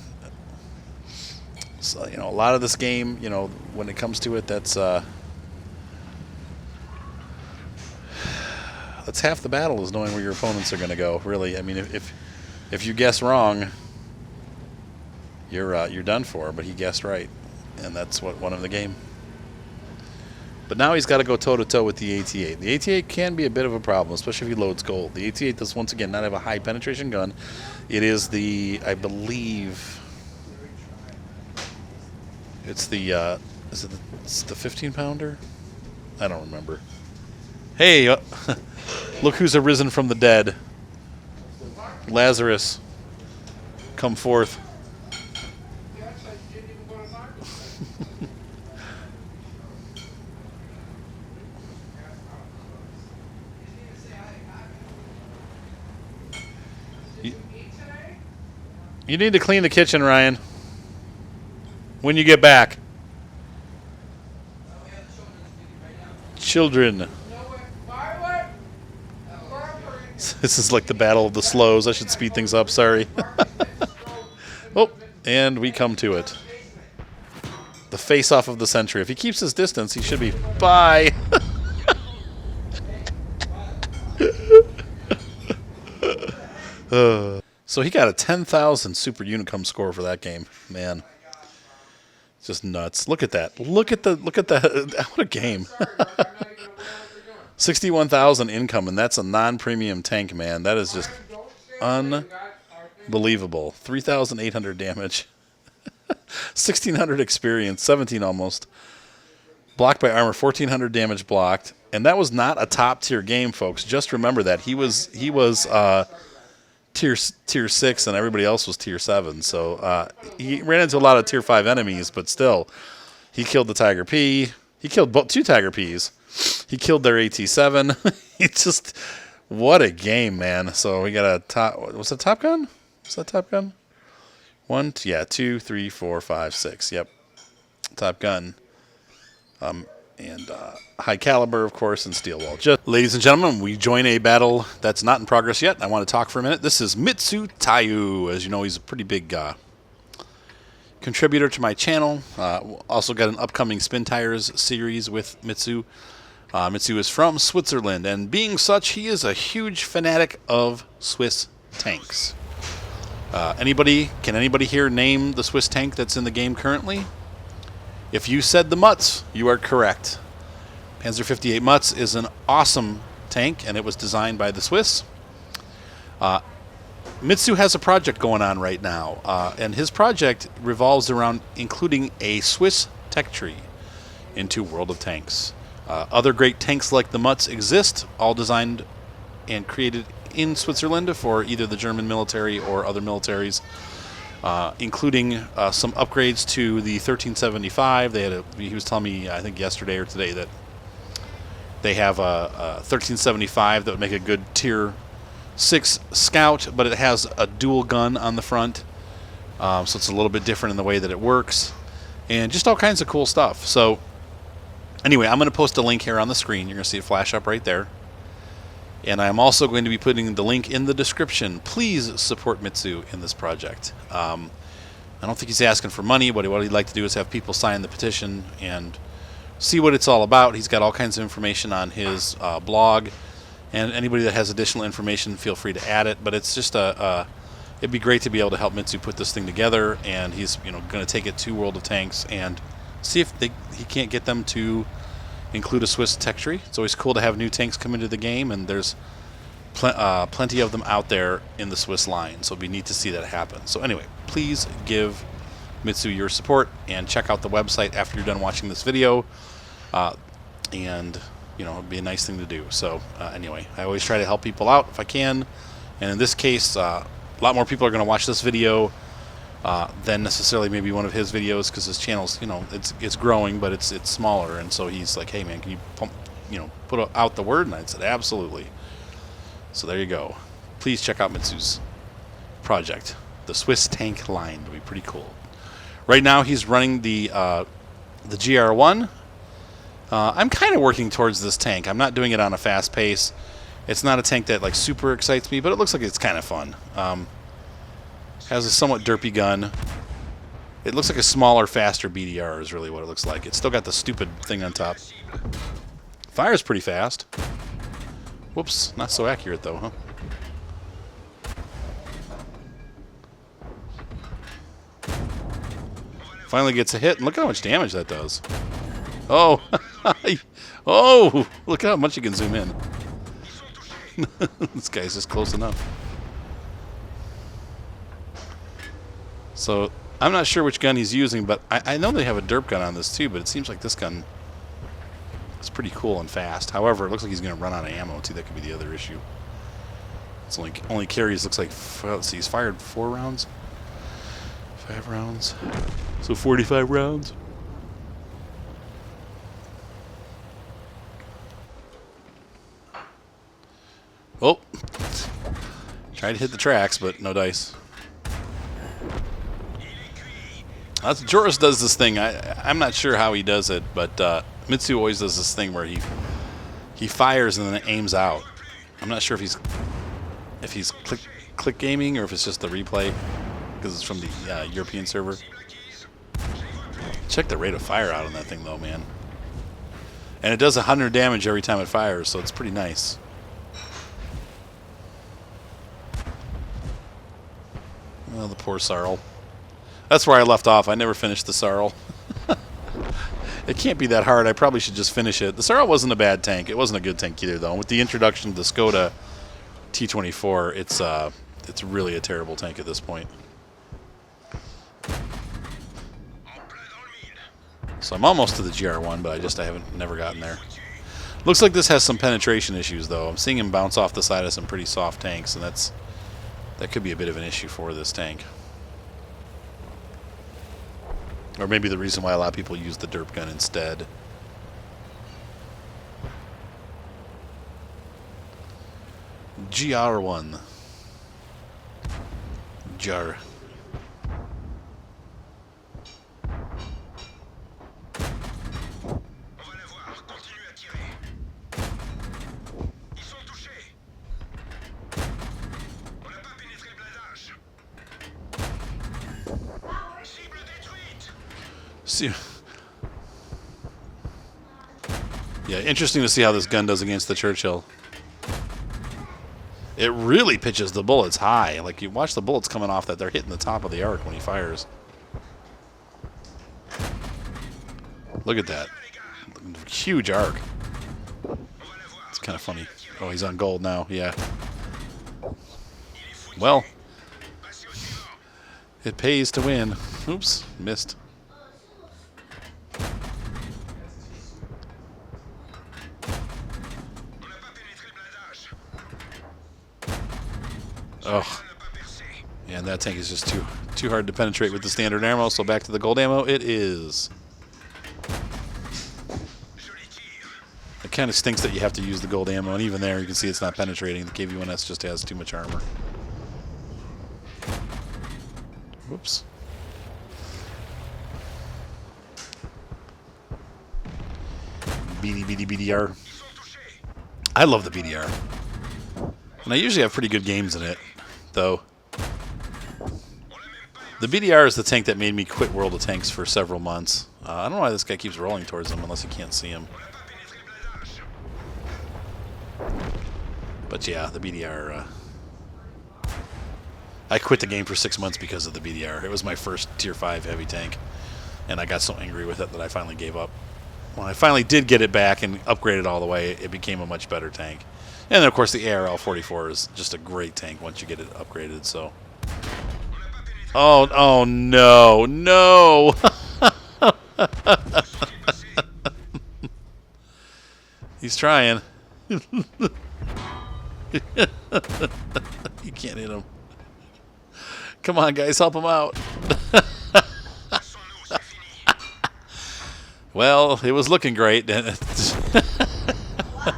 so, you know, a lot of this game, you know, when it comes to it, that's half the battle, is knowing where your opponents are going to go. Really, I mean, if you guess wrong, you're done for. But he guessed right, and that's what won him the game. But now he's got to go toe-to-toe with the AT-8. The AT-8 can be a bit of a problem, especially if he loads gold. The AT-8 does, once again, not have a high penetration gun. It is the, I believe, it's the, it's the 15-pounder? I don't remember. Hey, look who's arisen from the dead. Lazarus, come forth. You need to clean the kitchen, Ryan. When you get back. Children. This is like the battle of the slows. I should speed things up, sorry. Oh, and we come to it. The face-off of the century. If he keeps his distance, he should be... Bye! So he got a 10,000 Super Unicum score for that game. Man. Just nuts. Look at that. Look at that. What a game. 61,000 income, and that's a non-premium tank, man. That is just unbelievable. 3,800 damage. 1,600 experience. 17 almost. Blocked by armor. 1,400 damage blocked. And that was not a top-tier game, folks. Just remember that. He was tier 6 and everybody else was tier 7, so he ran into a lot of tier 5 enemies, but still he killed the Tiger P. He killed 2 Tiger Ps. He killed their AT7. He just, what a game, man. So we got a top, was that Top Gun? Was that Top Gun? 1, yeah, 2, 3, 4, 5, 6. Yep, Top Gun. And High Caliber, of course, and Steel Wall. Ladies and gentlemen, we join a battle that's not in progress yet. I want to talk for a minute. This is Mitsu Taiyu. As you know, he's a pretty big contributor to my channel. Also got an upcoming Spin Tires series with Mitsu. Mitsu is from Switzerland, and being such, he is a huge fanatic of Swiss tanks. Can anybody here name the Swiss tank that's in the game currently? If you said the Mutz, you are correct. Panzer 58 Mutz is an awesome tank, and it was designed by the Swiss. Mitsu has a project going on right now, and his project revolves around including a Swiss tech tree into World of Tanks. Other great tanks like the Mutz exist, all designed and created in Switzerland for either the German military or other militaries. Including some upgrades to the 1375. He was telling me, I think yesterday or today, that they have a 1375 that would make a good tier 6 scout, but it has a dual gun on the front, so it's a little bit different in the way that it works, and just all kinds of cool stuff. So anyway, I'm going to post a link here on the screen. You're going to see it flash up right there. And I'm also going to be putting the link in the description. Please support Mitsu in this project. I don't think he's asking for money, but what he'd like to do is have people sign the petition and see what it's all about. He's got all kinds of information on his blog, and anybody that has additional information, feel free to add it. But it's just it'd be great to be able to help Mitsu put this thing together, and he's going to take it to World of Tanks and see if he can't get them to include a Swiss tech tree. It's always cool to have new tanks come into the game, and there's plenty of them out there in the Swiss line, so it'd be neat to see that happen. So anyway, please give Mitsu your support and check out the website after you're done watching this video, and it'd be a nice thing to do. So anyway, I always try to help people out if I can, and in this case, a lot more people are going to watch this video than necessarily maybe one of his videos, because his channel's, it's growing, but it's smaller, and so he's like, hey man, can you put out the word? And I said, absolutely. So there you go. Please check out Mitsu's project. The Swiss tank line would be pretty cool. Right now he's running the GR1. I'm kind of working towards this tank. I'm not doing it on a fast pace. It's not a tank that like super excites me, but it looks like it's kind of fun. Has a somewhat derpy gun. It looks like a smaller, faster BDR is really what it looks like. It's still got the stupid thing on top. Fires pretty fast. Whoops, not so accurate though, huh? Finally gets a hit, and look how much damage that does. Oh, oh, look how much you can zoom in. This guy's just close enough. So I'm not sure which gun he's using, but I know they have a derp gun on this too, but it seems like this gun is pretty cool and fast. However, it looks like he's going to run out of ammo too. That could be the other issue. It's only carries, looks like, let's see, he's fired 4 rounds. 5 rounds. So 45 rounds. Oh. Tried to hit the tracks, but no dice. Joris does this thing. I'm not sure how he does it, but Mitsu always does this thing where he fires and then aims out. I'm not sure if he's click gaming or if it's just the replay because it's from the European server. Check the rate of fire out on that thing though, man. And it does 100 damage every time it fires, so it's pretty nice. Oh, the poor Sarl. That's where I left off. I never finished the Sarl. It can't be that hard. I probably should just finish it. The Sarl wasn't a bad tank. It wasn't a good tank either, though. With the introduction of the Skoda T24, it's really a terrible tank at this point. So I'm almost to the GR1, but I haven't never gotten there. Looks like this has some penetration issues, though. I'm seeing him bounce off the side of some pretty soft tanks, and that could be a bit of an issue for this tank. Or maybe the reason why a lot of people use the derp gun instead. GR1. Jar. Yeah, interesting to see how this gun does against the Churchill. It really pitches the bullets high. Like, you watch the bullets coming off that, they're hitting the top of the arc when he fires. Look at that. Huge arc. It's kind of funny. Oh, he's on gold now. Yeah. Well, it pays to win. Oops, missed. Oh, yeah, and that tank is just too hard to penetrate with the standard ammo. So back to the gold ammo. It is. It kind of stinks that you have to use the gold ammo, and even there, you can see it's not penetrating. The KV-1S just has too much armor. Whoops. BDR. I love the BDR. And I usually have pretty good games in it, though. The BDR is the tank that made me quit World of Tanks for several months. I don't know why this guy keeps rolling towards him unless he can't see him. But yeah, the BDR... I quit the game for 6 months because of the BDR. It was my first Tier 5 heavy tank, and I got so angry with it that I finally gave up. When I finally did get it back and upgrade it all the way, it became a much better tank. And then, of course, the ARL-44 is just a great tank once you get it upgraded, so... Oh no, no! He's trying. You can't hit him. Come on, guys, help him out. Well, it was looking great.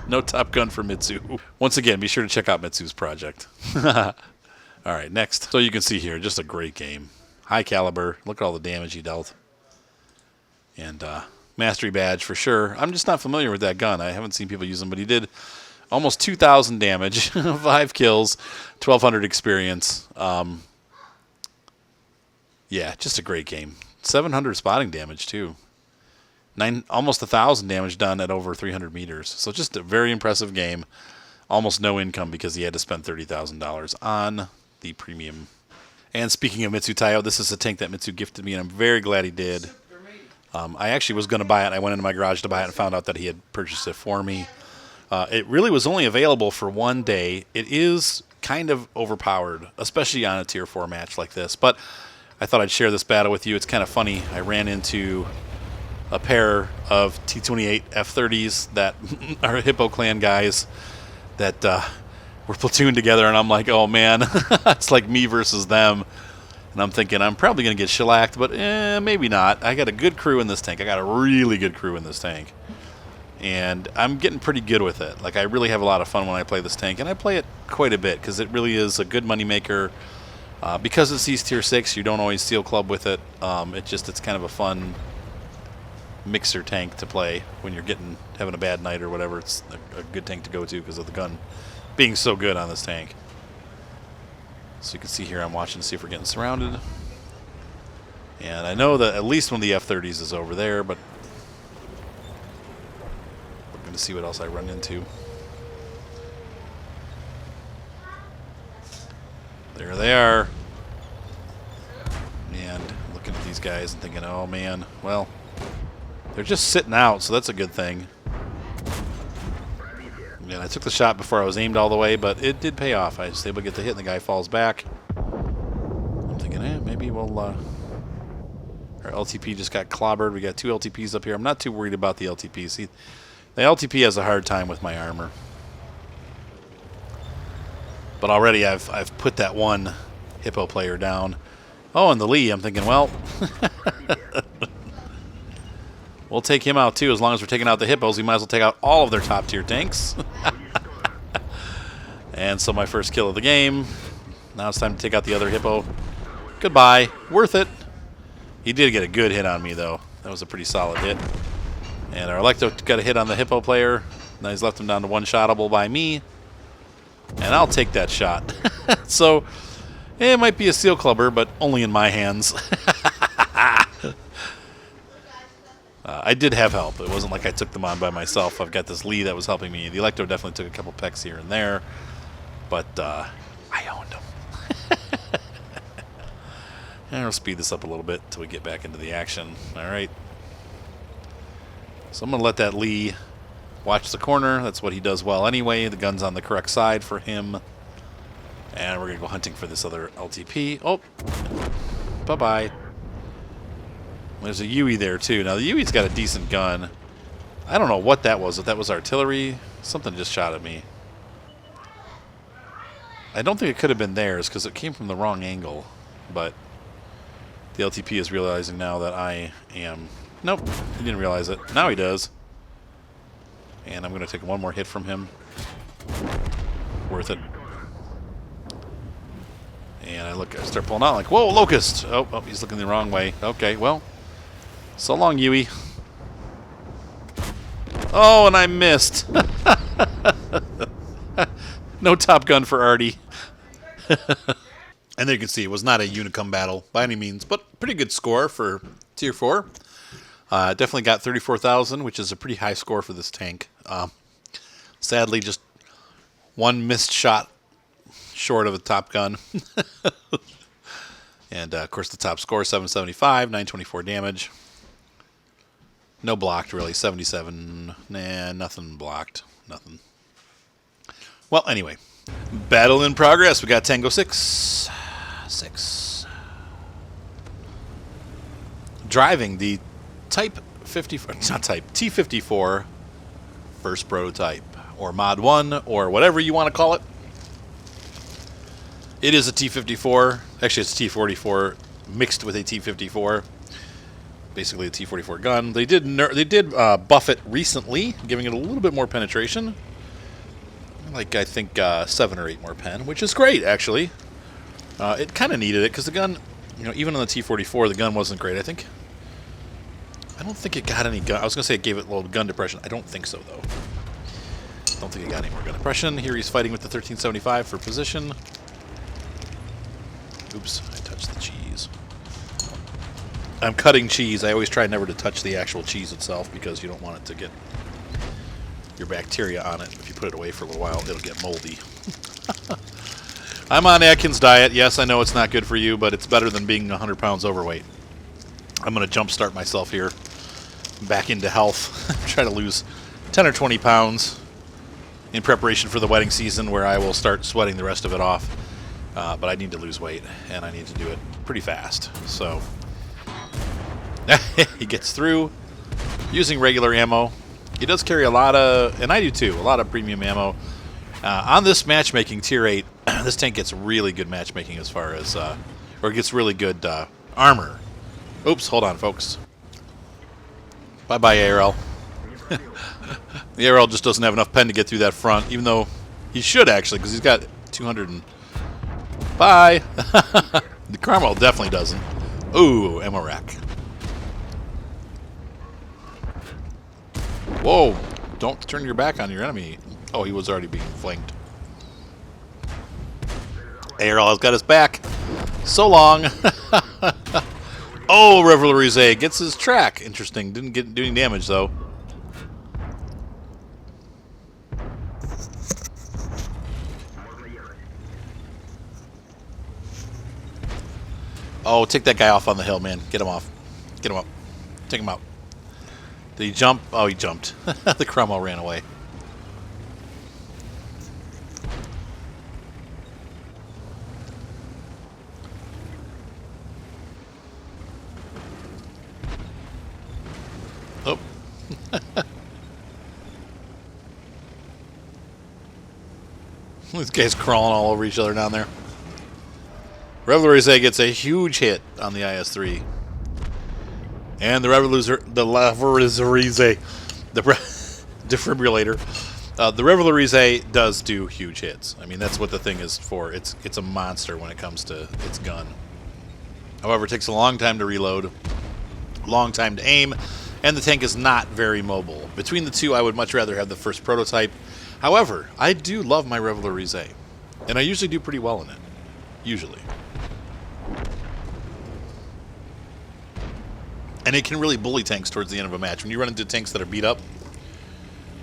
No Top Gun for Mitsu. Once again, be sure to check out Mitsu's project. All right, next. So you can see here, just a great game. High caliber. Look at all the damage he dealt. And mastery badge for sure. I'm just not familiar with that gun. I haven't seen people use them, but he did almost 2,000 damage, 5 kills, 1,200 experience. Yeah, just a great game. 700 spotting damage too. Almost 1,000 damage done at over 300 meters. So just a very impressive game. Almost no income because he had to spend $30,000 on the premium. And speaking of Mitsu Taiyo, this is a tank that Mitsu gifted me, and I'm very glad he did. I actually was going to buy it. I went into my garage to buy it and found out that he had purchased it for me. It really was only available for 1 day. It is kind of overpowered, especially on a Tier 4 match like this. But I thought I'd share this battle with you. It's kind of funny. I ran into a pair of T-28 F-30s that are Hippo Clan guys that were platooned together, and I'm like, oh man, it's like me versus them. And I'm thinking I'm probably going to get shellacked, but maybe not. I got a good crew in this tank. I got a really good crew in this tank. And I'm getting pretty good with it. Like, I really have a lot of fun when I play this tank, and I play it quite a bit because it really is a good moneymaker. Because it sees tier 6, you don't always Steel Club with it. It's kind of a fun mixer tank to play when you're having a bad night or whatever. It's a good tank to go to because of the gun being so good on this tank. So you can see here I'm watching to see if we're getting surrounded. And I know that at least one of the F-30s is over there, but we're going to see what else I run into. There they are. And looking at these guys and thinking, oh man, well, they're just sitting out, so that's a good thing. And I took the shot before I was aimed all the way, but it did pay off. I was able to get the hit, and the guy falls back. I'm thinking, maybe we'll... our LTP just got clobbered. We got 2 LTPs up here. I'm not too worried about the LTP. See, the LTP has a hard time with my armor. But already I've put that one Hippo player down. Oh, and the Lee, I'm thinking, well... we'll take him out, too. As long as we're taking out the Hippos, we might as well take out all of their top-tier tanks. And so my first kill of the game. Now it's time to take out the other Hippo. Goodbye. Worth it. He did get a good hit on me, though. That was a pretty solid hit. And our Electo got a hit on the Hippo player. Now he's left him down to one-shottable by me. And I'll take that shot. So, it might be a Steel Clubber, but only in my hands. I did have help. It wasn't like I took them on by myself. I've got this Lee that was helping me. The Electro definitely took a couple pecks here and there, but I owned them. And I'll speed this up a little bit until we get back into the action. All right. So I'm going to let that Lee watch the corner. That's what he does well anyway. The gun's on the correct side for him. And we're going to go hunting for this other LTP. Oh, bye-bye. There's a Yui there, too. Now, the Yui's got a decent gun. I don't know what that was. If that was artillery, something just shot at me. I don't think it could have been theirs because it came from the wrong angle. But the LTP is realizing now that I am... Nope, he didn't realize it. Now he does. And I'm going to take one more hit from him. Worth it. And I start pulling out like, whoa, Locust! Oh, he's looking the wrong way. Okay, well... So long, Yui. Oh, and I missed. No Top Gun for Artie. And there you can see it was not a Unicum battle by any means, but pretty good score for Tier 4. Definitely got 34,000, which is a pretty high score for this tank. Sadly, just one missed shot short of a Top Gun. And, of course, the top score, 775, 924 damage. No blocked, really. 77. Nah, nothing blocked. Nothing. Well, anyway. Battle in progress. We got Tango 6. Driving the Type 54, not Type, T-54 first prototype, or Mod 1, or whatever you want to call it. It is a T-54. Actually, it's a T-44 mixed with a T-54. Basically a T-44 gun. They did buff it recently, giving it a little bit more penetration. Like, I think 7 or 8 more pen, which is great, actually. It kind of needed it, because the gun, even on the T-44, the gun wasn't great, I think. I don't think it got any gun. I was going to say it gave it a little gun depression. I don't think so, though. I don't think it got any more gun depression. Here he's fighting with the 1375 for position. Oops, I touched the cheese. I'm cutting cheese. I always try never to touch the actual cheese itself because you don't want it to get your bacteria on it. If you put it away for a little while, it'll get moldy. I'm on Atkins diet. Yes, I know it's not good for you, but it's better than being 100 pounds overweight. I'm going to jumpstart myself here back into health. Try to lose 10 or 20 pounds in preparation for the wedding season where I will start sweating the rest of it off. But I need to lose weight, and I need to do it pretty fast. So he gets through using regular ammo. He does carry a lot of, and I do too, a lot of premium ammo. On this matchmaking Tier 8, this tank gets really good matchmaking as far as, or gets really good armor. Oops, hold on, folks. Bye-bye, ARL. The ARL just doesn't have enough pen to get through that front, even though he should, actually, because he's got 200 and... Bye. The Cromwell definitely doesn't. Ooh, ammo rack. Whoa. Don't turn your back on your enemy. Oh, he was already being flanked. ARL has got his back. So long. Oh, Revelry's A gets his track. Interesting. Didn't get doing damage, though. Oh, take that guy off on the hill, man. Get him off. Get him up. Take him out. Did he jump? Oh, he jumped. The Cromwell ran away. Oh. These guys crawling all over each other down there. Revelry's A gets a huge hit on the IS-3. And the Revelry's A, the defibrillator. The Revelry's A does do huge hits. I mean, that's what the thing is for. It's a monster when it comes to its gun. However, it takes a long time to reload, long time to aim, and the tank is not very mobile. Between the two, I would much rather have the first prototype. However, I do love my Revelry's A, and I usually do pretty well in it. Usually. And it can really bully tanks towards the end of a match. When you run into tanks that are beat up,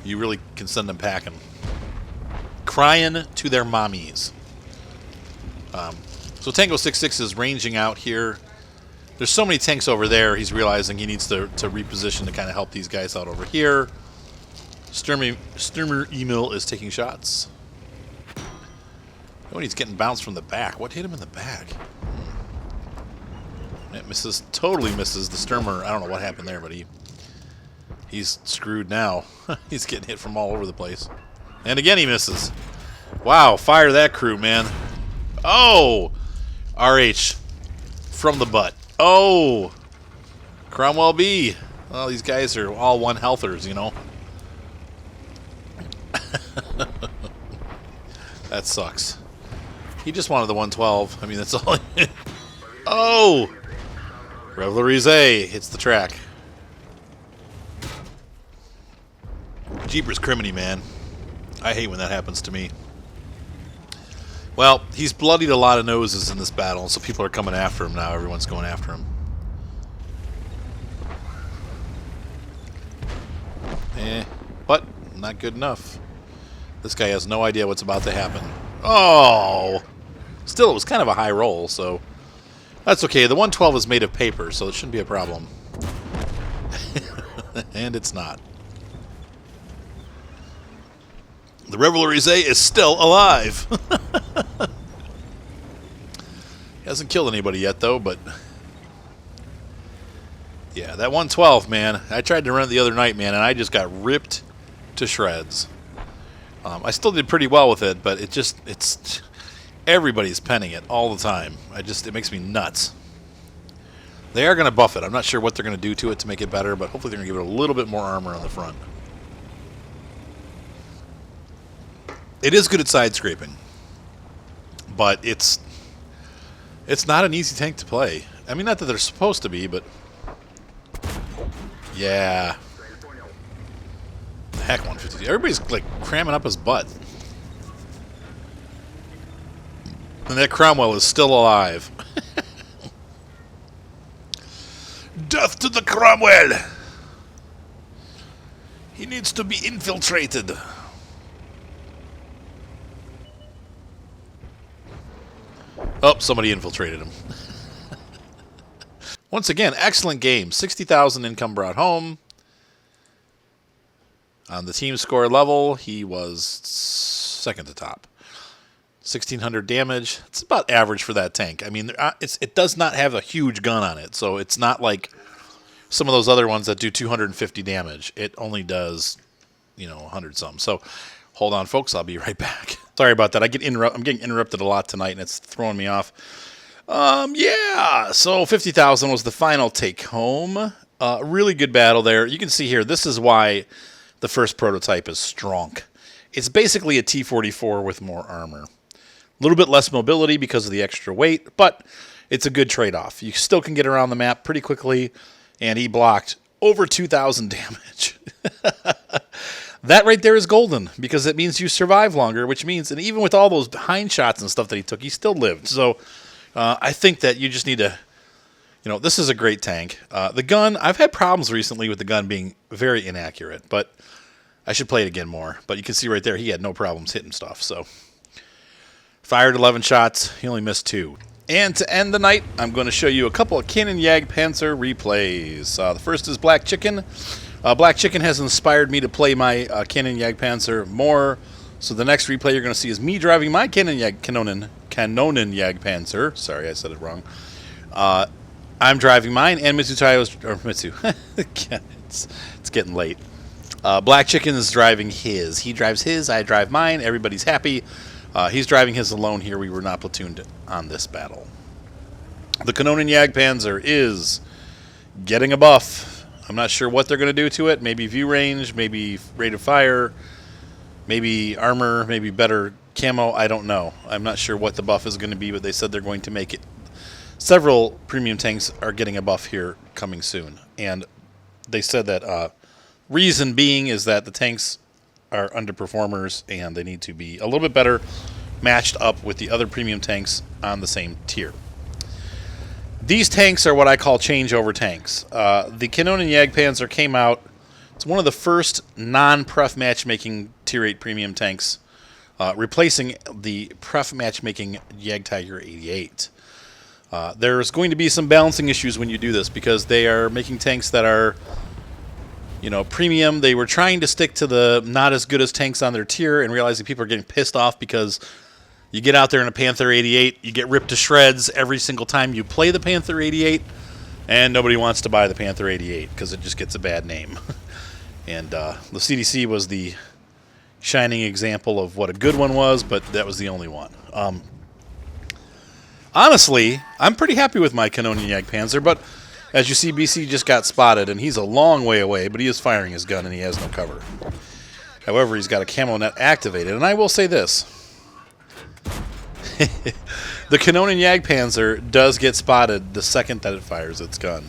you really can send them packing. Crying to their mommies. So Tango 66 is ranging out here. There's so many tanks over there, he's realizing he needs to reposition to kind of help these guys out over here. Sturmer Emil is taking shots. Oh, and he's getting bounced from the back. What hit him in the back? It misses, totally misses the Sturmer. I don't know what happened there, but he's screwed now. He's getting hit from all over the place. And again he misses. Wow, fire that crew, man. Oh! RH from the butt. Oh! Cromwell B. Well, these guys are all one healthers, you know. That sucks. He just wanted the 112. I mean, that's all. Oh! Revelry's A hits the track. Jeepers criminy, man. I hate when that happens to me. Well, he's bloodied a lot of noses in this battle, so people are coming after him now. Everyone's going after him. But not good enough. This guy has no idea what's about to happen. Oh! Still, it was kind of a high roll, so that's okay. The 112 is made of paper, so it shouldn't be a problem. And it's not. The Revelry's A is still alive. He hasn't killed anybody yet, though, but yeah, that 112, man. I tried to run it the other night, man, and I just got ripped to shreds. I still did pretty well with it, but it's everybody's penning it all the time. It makes me nuts. They are going to buff it. I'm not sure what they're going to do to it to make it better, but hopefully they're going to give it a little bit more armor on the front. It is good at side scraping, but it's not an easy tank to play. I mean, not that they're supposed to be, but yeah. The heck, 150. Everybody's like cramming up his butt. And that Cromwell is still alive. Death to the Cromwell! He needs to be infiltrated. Oh, somebody infiltrated him. Once again, excellent game. 60,000 income brought home. On the team score level, he was second to top. 1,600 damage. It's about average for that tank. I mean, it does not have a huge gun on it, so it's not like some of those other ones that do 250 damage. It only does, 100-some. So hold on, folks. I'll be right back. Sorry about that. I'm getting interrupted a lot tonight, and it's throwing me off. Yeah. So 50,000 was the final take home. Really good battle there. You can see here. This is why the first prototype is strong. It's basically a T-44 with more armor. A little bit less mobility because of the extra weight, but it's a good trade-off. You still can get around the map pretty quickly, and he blocked over 2,000 damage. That right there is golden, because it means you survive longer, which means, and even with all those behind shots and stuff that he took, he still lived. So I think that you just need to, this is a great tank. The gun, I've had problems recently with the gun being very inaccurate, but I should play it again more. But you can see right there, he had no problems hitting stuff. So fired 11 shots, he only missed 2. And to end the night, I'm going to show you a couple of Cannon Jagdpanzer replays. The first is Black Chicken. Black Chicken has inspired me to play my Cannon Jagdpanzer more. So the next replay you're going to see is me driving my Kanonen Jagdpanzer. Sorry, I said it wrong. I'm driving mine, and Mitsu. It's getting late. Black Chicken is driving his. He drives his, I drive mine. Everybody's happy. He's driving his alone here. We were not platooned on this battle. The Kanonen Jagdpanzer is getting a buff. I'm not sure what they're going to do to it. Maybe view range, maybe rate of fire, maybe armor, maybe better camo. I don't know. I'm not sure what the buff is going to be, but they said they're going to make it. Several premium tanks are getting a buff here coming soon. And they said that reason being is that the tanks are underperformers and they need to be a little bit better matched up with the other premium tanks on the same tier. These tanks are what I call changeover tanks. The Kanonen Jagdpanzer came out. It's one of the first non-pref matchmaking tier 8 premium tanks, replacing the pref matchmaking Jagdtiger 88. There's going to be some balancing issues when you do this because they are making tanks that are, premium. They were trying to stick to the not as good as tanks on their tier and realizing people are getting pissed off because you get out there in a Panther 88, you get ripped to shreds every single time you play the Panther 88, and nobody wants to buy the Panther 88 because it just gets a bad name. And the CDC was the shining example of what a good one was, but that was the only one. Honestly, I'm pretty happy with my Kanonen Jagdpanzer, but as you see, BC just got spotted, and he's a long way away, but he is firing his gun, and he has no cover. However, he's got a camo net activated, and I will say this. The Kanonen Jagdpanzer does get spotted the second that it fires its gun.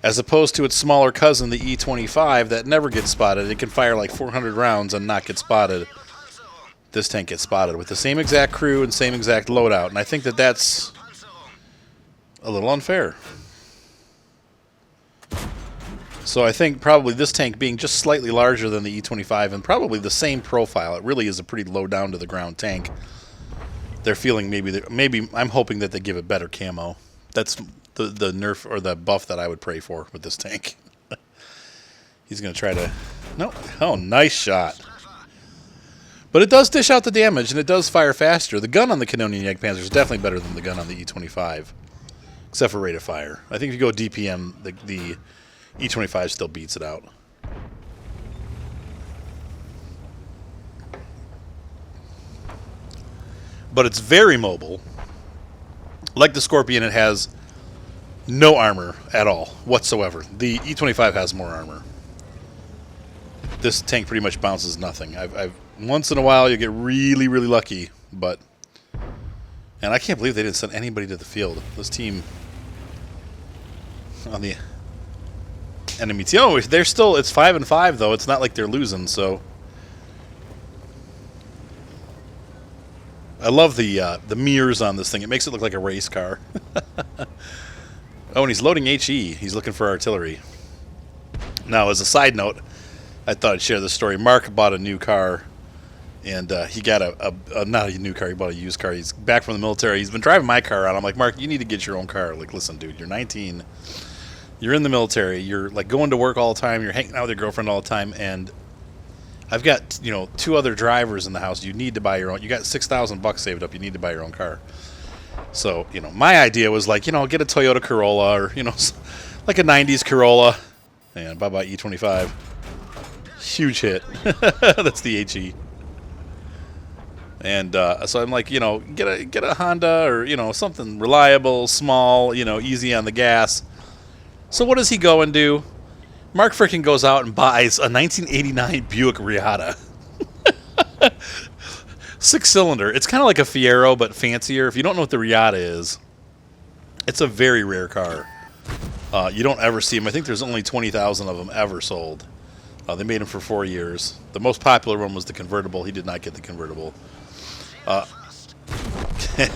As opposed to its smaller cousin, the E25, that never gets spotted. It can fire like 400 rounds and not get spotted. This tank gets spotted with the same exact crew and same exact loadout, and I think that that's a little unfair. So I think probably this tank being just slightly larger than the E25 and probably the same profile, it really is a pretty low down to the ground tank. They're feeling maybe I'm hoping that they give it better camo. That's the nerf or the buff that I would pray for with this tank. He's going to try to... No. Oh, nice shot. But it does dish out the damage, and it does fire faster. The gun on the Kanonen Jagdpanzer is definitely better than the gun on the E25, except for rate of fire. I think if you go DPM, the E25 still beats it out. But it's very mobile. Like the Scorpion, it has no armor at all whatsoever. The E25 has more armor. This tank pretty much bounces nothing. I've once in a while you get really, really lucky, but... And I can't believe they didn't send anybody to the field. This team on the enemy team... Oh, they're still... It's 5-5, though. It's not like they're losing, so... I love the mirrors on this thing. It makes it look like a race car. Oh, and he's loading HE. He's looking for artillery. Now, as a side note, I thought I'd share this story. Mark bought a new car, and he got not a new car. He bought a used car. He's back from the military. He's been driving my car around. I'm like, Mark, you need to get your own car. Like, listen, dude, you're 19. You're in the military. You're, like, going to work all the time. You're hanging out with your girlfriend all the time, and... I've got, 2 other drivers in the house. You need to buy your own. You got $6,000 saved up. You need to buy your own car. So, my idea was like, get a Toyota Corolla or, like a 90s Corolla. And bye-bye E25. Huge hit. That's the HE. And so I'm like, get a Honda or, something reliable, small, easy on the gas. So what does he go and do? Mark frickin' goes out and buys a 1989 Buick Riata. 6-cylinder. It's kind of like a Fiero, but fancier. If you don't know what the Riata is, it's a very rare car. You don't ever see them. I think there's only 20,000 of them ever sold. They made them for 4 years. The most popular one was the convertible. He did not get the convertible. It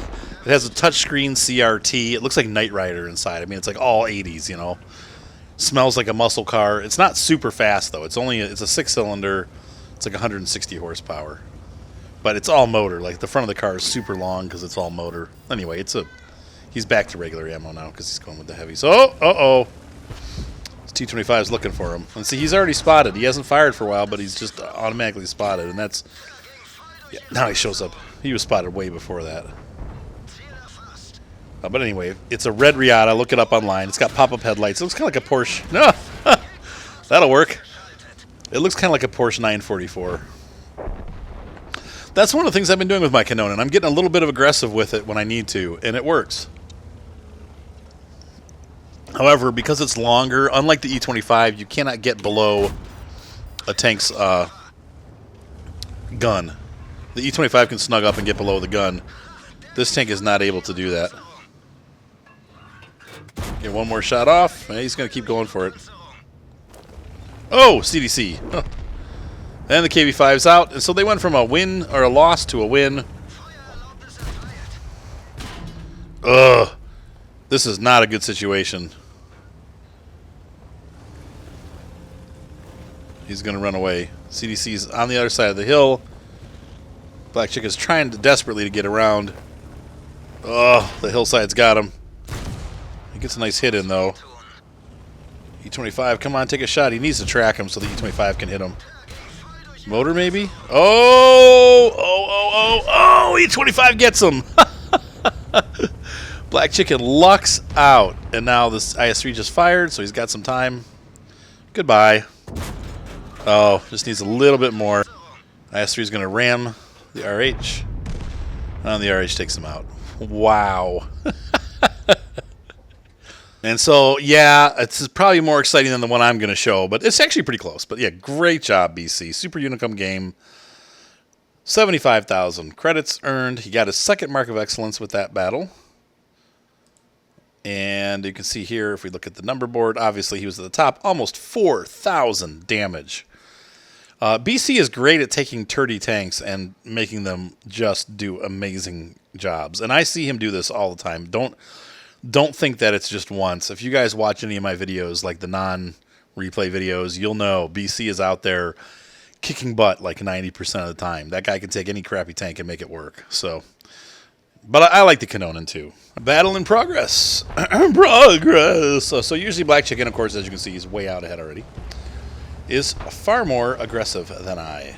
has a touchscreen CRT. It looks like Knight Rider inside. I mean, it's like all 80s, you know. Smells like a muscle car. It's not super fast, though. It's a 6-cylinder. It's like 160 horsepower. But it's all motor. Like, the front of the car is super long because it's all motor. Anyway, he's back to regular ammo now because he's going with the heavy. So, uh-oh. T-25 is looking for him. And see, he's already spotted. He hasn't fired for a while, but he's just automatically spotted. And that's... Yeah, now he shows up. He was spotted way before that. But anyway, it's a red Riata. Look it up online. It's got pop-up headlights. It looks kind of like a Porsche. No! That'll work. It looks kind of like a Porsche 944. That's one of the things I've been doing with my Kanonen. I'm getting a little bit of aggressive with it when I need to, and it works. However, because it's longer, unlike the E25, you cannot get below a tank's gun. The E25 can snug up and get below the gun. This tank is not able to do that. Get one more shot off. He's going to keep going for it. Oh, CDC. Huh. And the KV-5's out. And so they went from a win or a loss to a win. Ugh. This is not a good situation. He's going to run away. CDC's on the other side of the hill. Black Chick is trying desperately to get around. Oh, the hillside's got him. He gets a nice hit in, though. E25, come on, take a shot. He needs to track him so the E25 can hit him. Motor, maybe? Oh, E25 gets him. Black Chicken lucks out. And now this IS-3 just fired, so he's got some time. Goodbye. Oh, just needs a little bit more. IS-3 is going to ram the RH. And the RH takes him out. Wow. And so, yeah, it's probably more exciting than the one I'm going to show, but it's actually pretty close. But yeah, great job, BC. Super Unicum game. 75,000 credits earned. He got his second mark of excellence with that battle. And you can see here, if we look at the number board, obviously he was at the top. Almost 4,000 damage. BC is great at taking turdy tanks and making them just do amazing jobs. And I see him do this all the time. Don't think that it's just once. If you guys watch any of my videos, like the non-replay videos, you'll know BC is out there kicking butt like 90% of the time. That guy can take any crappy tank and make it work. So, but I like the Kanonen too. Battle in progress. Progress. So usually Black Chicken, of course, as you can see, he's way out ahead already. Is far more aggressive than I.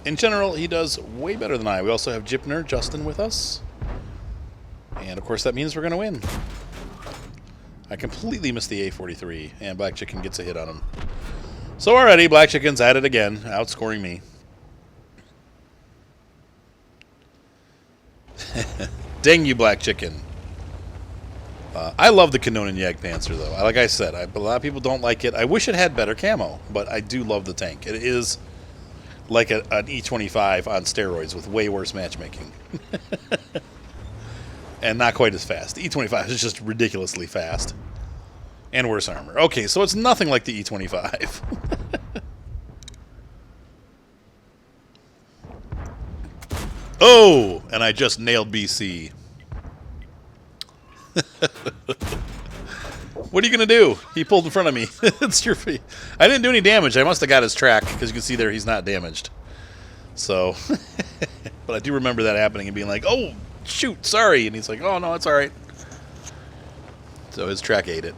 In general, he does way better than I. We also have Jipner Justin with us. And, of course, that means we're going to win. I completely missed the A43, and Black Chicken gets a hit on him. So already, Black Chicken's at it again, outscoring me. Dang you, Black Chicken. I love the Kanonen Jagdpanzer, though. Like I said, a lot of people don't like it. I wish it had better camo, but I do love the tank. It is like an E25 on steroids with way worse matchmaking. And not quite as fast. The E25 is just ridiculously fast. And worse armor. Okay, so it's nothing like the E25. Oh! And I just nailed BC. What are you going to do? He pulled in front of me. It's your feet. I didn't do any damage. I must have got his track, because you can see there he's not damaged. So, but I do remember that happening and being like, oh, shoot, sorry. And he's like, oh, no, it's all right. So his track ate it.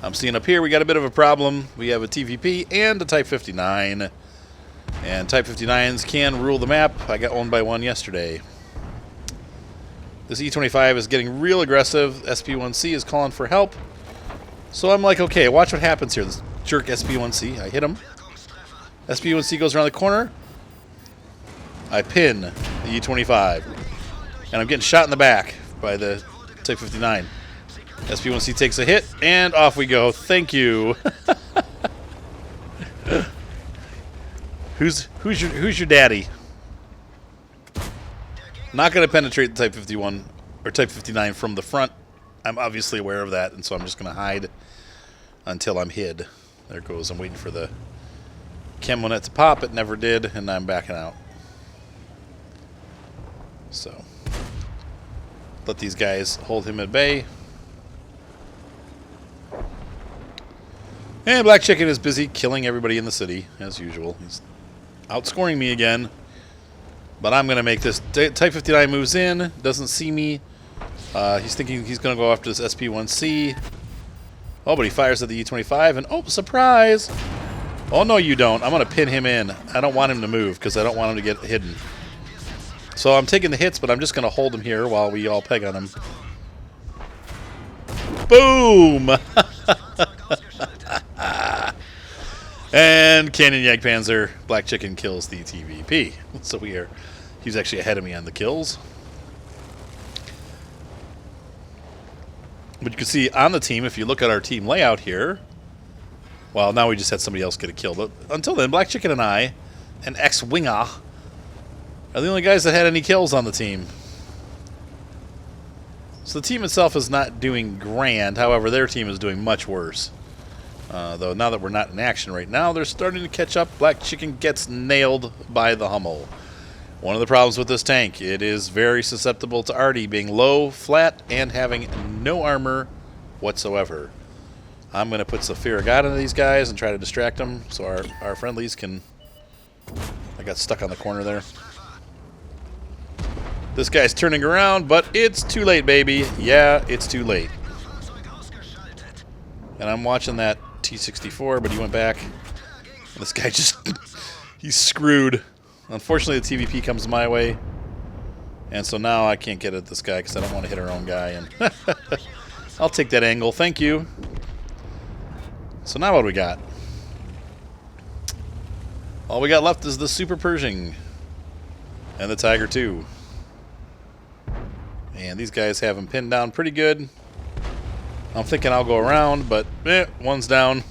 I'm seeing up here we got a bit of a problem. We have a TVP and a Type 59. And Type 59s can rule the map. I got one by one yesterday. This E25 is getting real aggressive. SP1C is calling for help. So I'm like, okay, watch what happens here. This jerk SP1C. I hit him. SP1C goes around the corner. I pin the E25. And I'm getting shot in the back by the Type 59. SP1C takes a hit, and off we go. Thank you. Who's your daddy? Not going to penetrate the Type 51 or Type 59 from the front. I'm obviously aware of that, and so I'm just going to hide until I'm hid. There it goes. I'm waiting for the Chemonet to pop. It never did, and I'm backing out. So, let these guys hold him at bay. And Black Chicken is busy killing everybody in the city, as usual. He's outscoring me again. But I'm going to make this. Type 59 moves in, doesn't see me. He's thinking he's going to go after this SP1C. Oh, but he fires at the E25, and oh, surprise! Oh, no, you don't. I'm going to pin him in. I don't want him to move, because I don't want him to get hidden. So I'm taking the hits, but I'm just going to hold him here while we all peg on him. Boom! And Canyon Jagdpanzer, Black Chicken kills the TVP. So he's actually ahead of me on the kills. But you can see on the team, if you look at our team layout here, well, now we just had somebody else get a kill. But until then, Black Chicken and I, and X-Winger, are the only guys that had any kills on the team. So the team itself is not doing grand. However, their team is doing much worse. Though now that we're not in action right now, they're starting to catch up. Black Chicken gets nailed by the Hummel. One of the problems with this tank, it is very susceptible to arty being low, flat, and having no armor whatsoever. I'm going to put Saphira God into these guys and try to distract them so our friendlies can... I got stuck on the corner there. This guy's turning around, but it's too late, baby. Yeah, it's too late. And I'm watching that T-64, but he went back. And this guy just... he's screwed. Unfortunately, the TVP comes my way. And so now I can't get at this guy because I don't want to hit our own guy. And I'll take that angle. Thank you. So now what do we got? All we got left is the Super Pershing. And the Tiger II. And these guys have him pinned down pretty good. I'm thinking I'll go around, but one's down.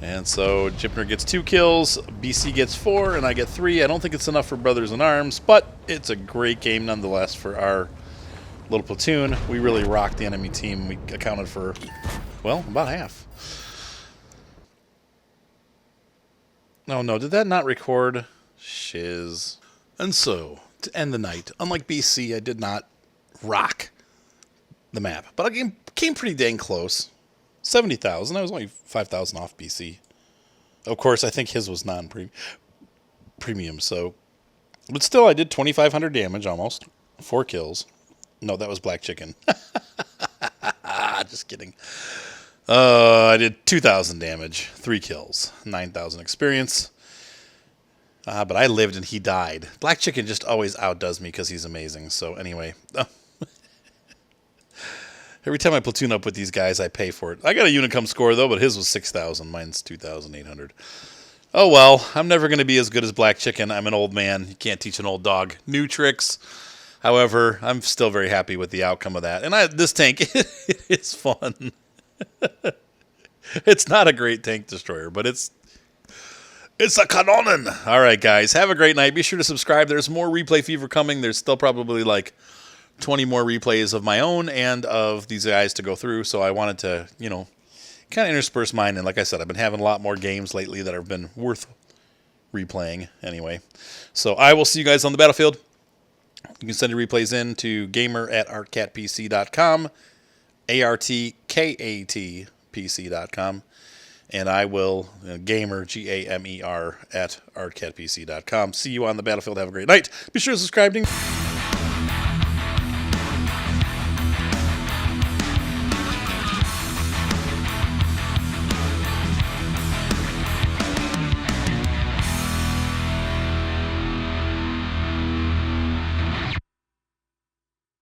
And so Jipner gets 2 kills, BC gets 4, and I get 3. I don't think it's enough for Brothers in Arms, but it's a great game nonetheless for our little platoon. We really rocked the enemy team. We accounted for, well, about half. Oh no, did that not record? Shiz. And so, to end the night, unlike BC, I did not rock the map, but I came pretty dang close. 70,000. I was only 5,000 off BC. Of course, I think his was non-premium, so... But still, I did 2,500 damage, almost. 4 kills. No, that was Black Chicken. Just kidding. I did 2,000 damage, 3 kills, 9,000 experience. But I lived and he died. Black Chicken just always outdoes me because he's amazing. So anyway... Every time I platoon up with these guys, I pay for it. I got a Unicum score, though, but his was 6,000. Mine's 2,800. Oh, well. I'm never going to be as good as Black Chicken. I'm an old man. You can't teach an old dog new tricks. However, I'm still very happy with the outcome of that. And this tank, it is fun. It's not a great tank destroyer, but it's a Kanonen. All right, guys. Have a great night. Be sure to subscribe. There's more Replay Fever coming. There's still probably like 20 more replays of my own and of these guys to go through, so I wanted to, kind of intersperse mine, and like I said, I've been having a lot more games lately that have been worth replaying anyway. So I will see you guys on the battlefield. You can send your replays in to gamer@artcatpc.com, ARTKATPC.com, and I will, gamer, GAMER, @artcatpc.com. See you on the battlefield. Have a great night. Be sure to subscribe.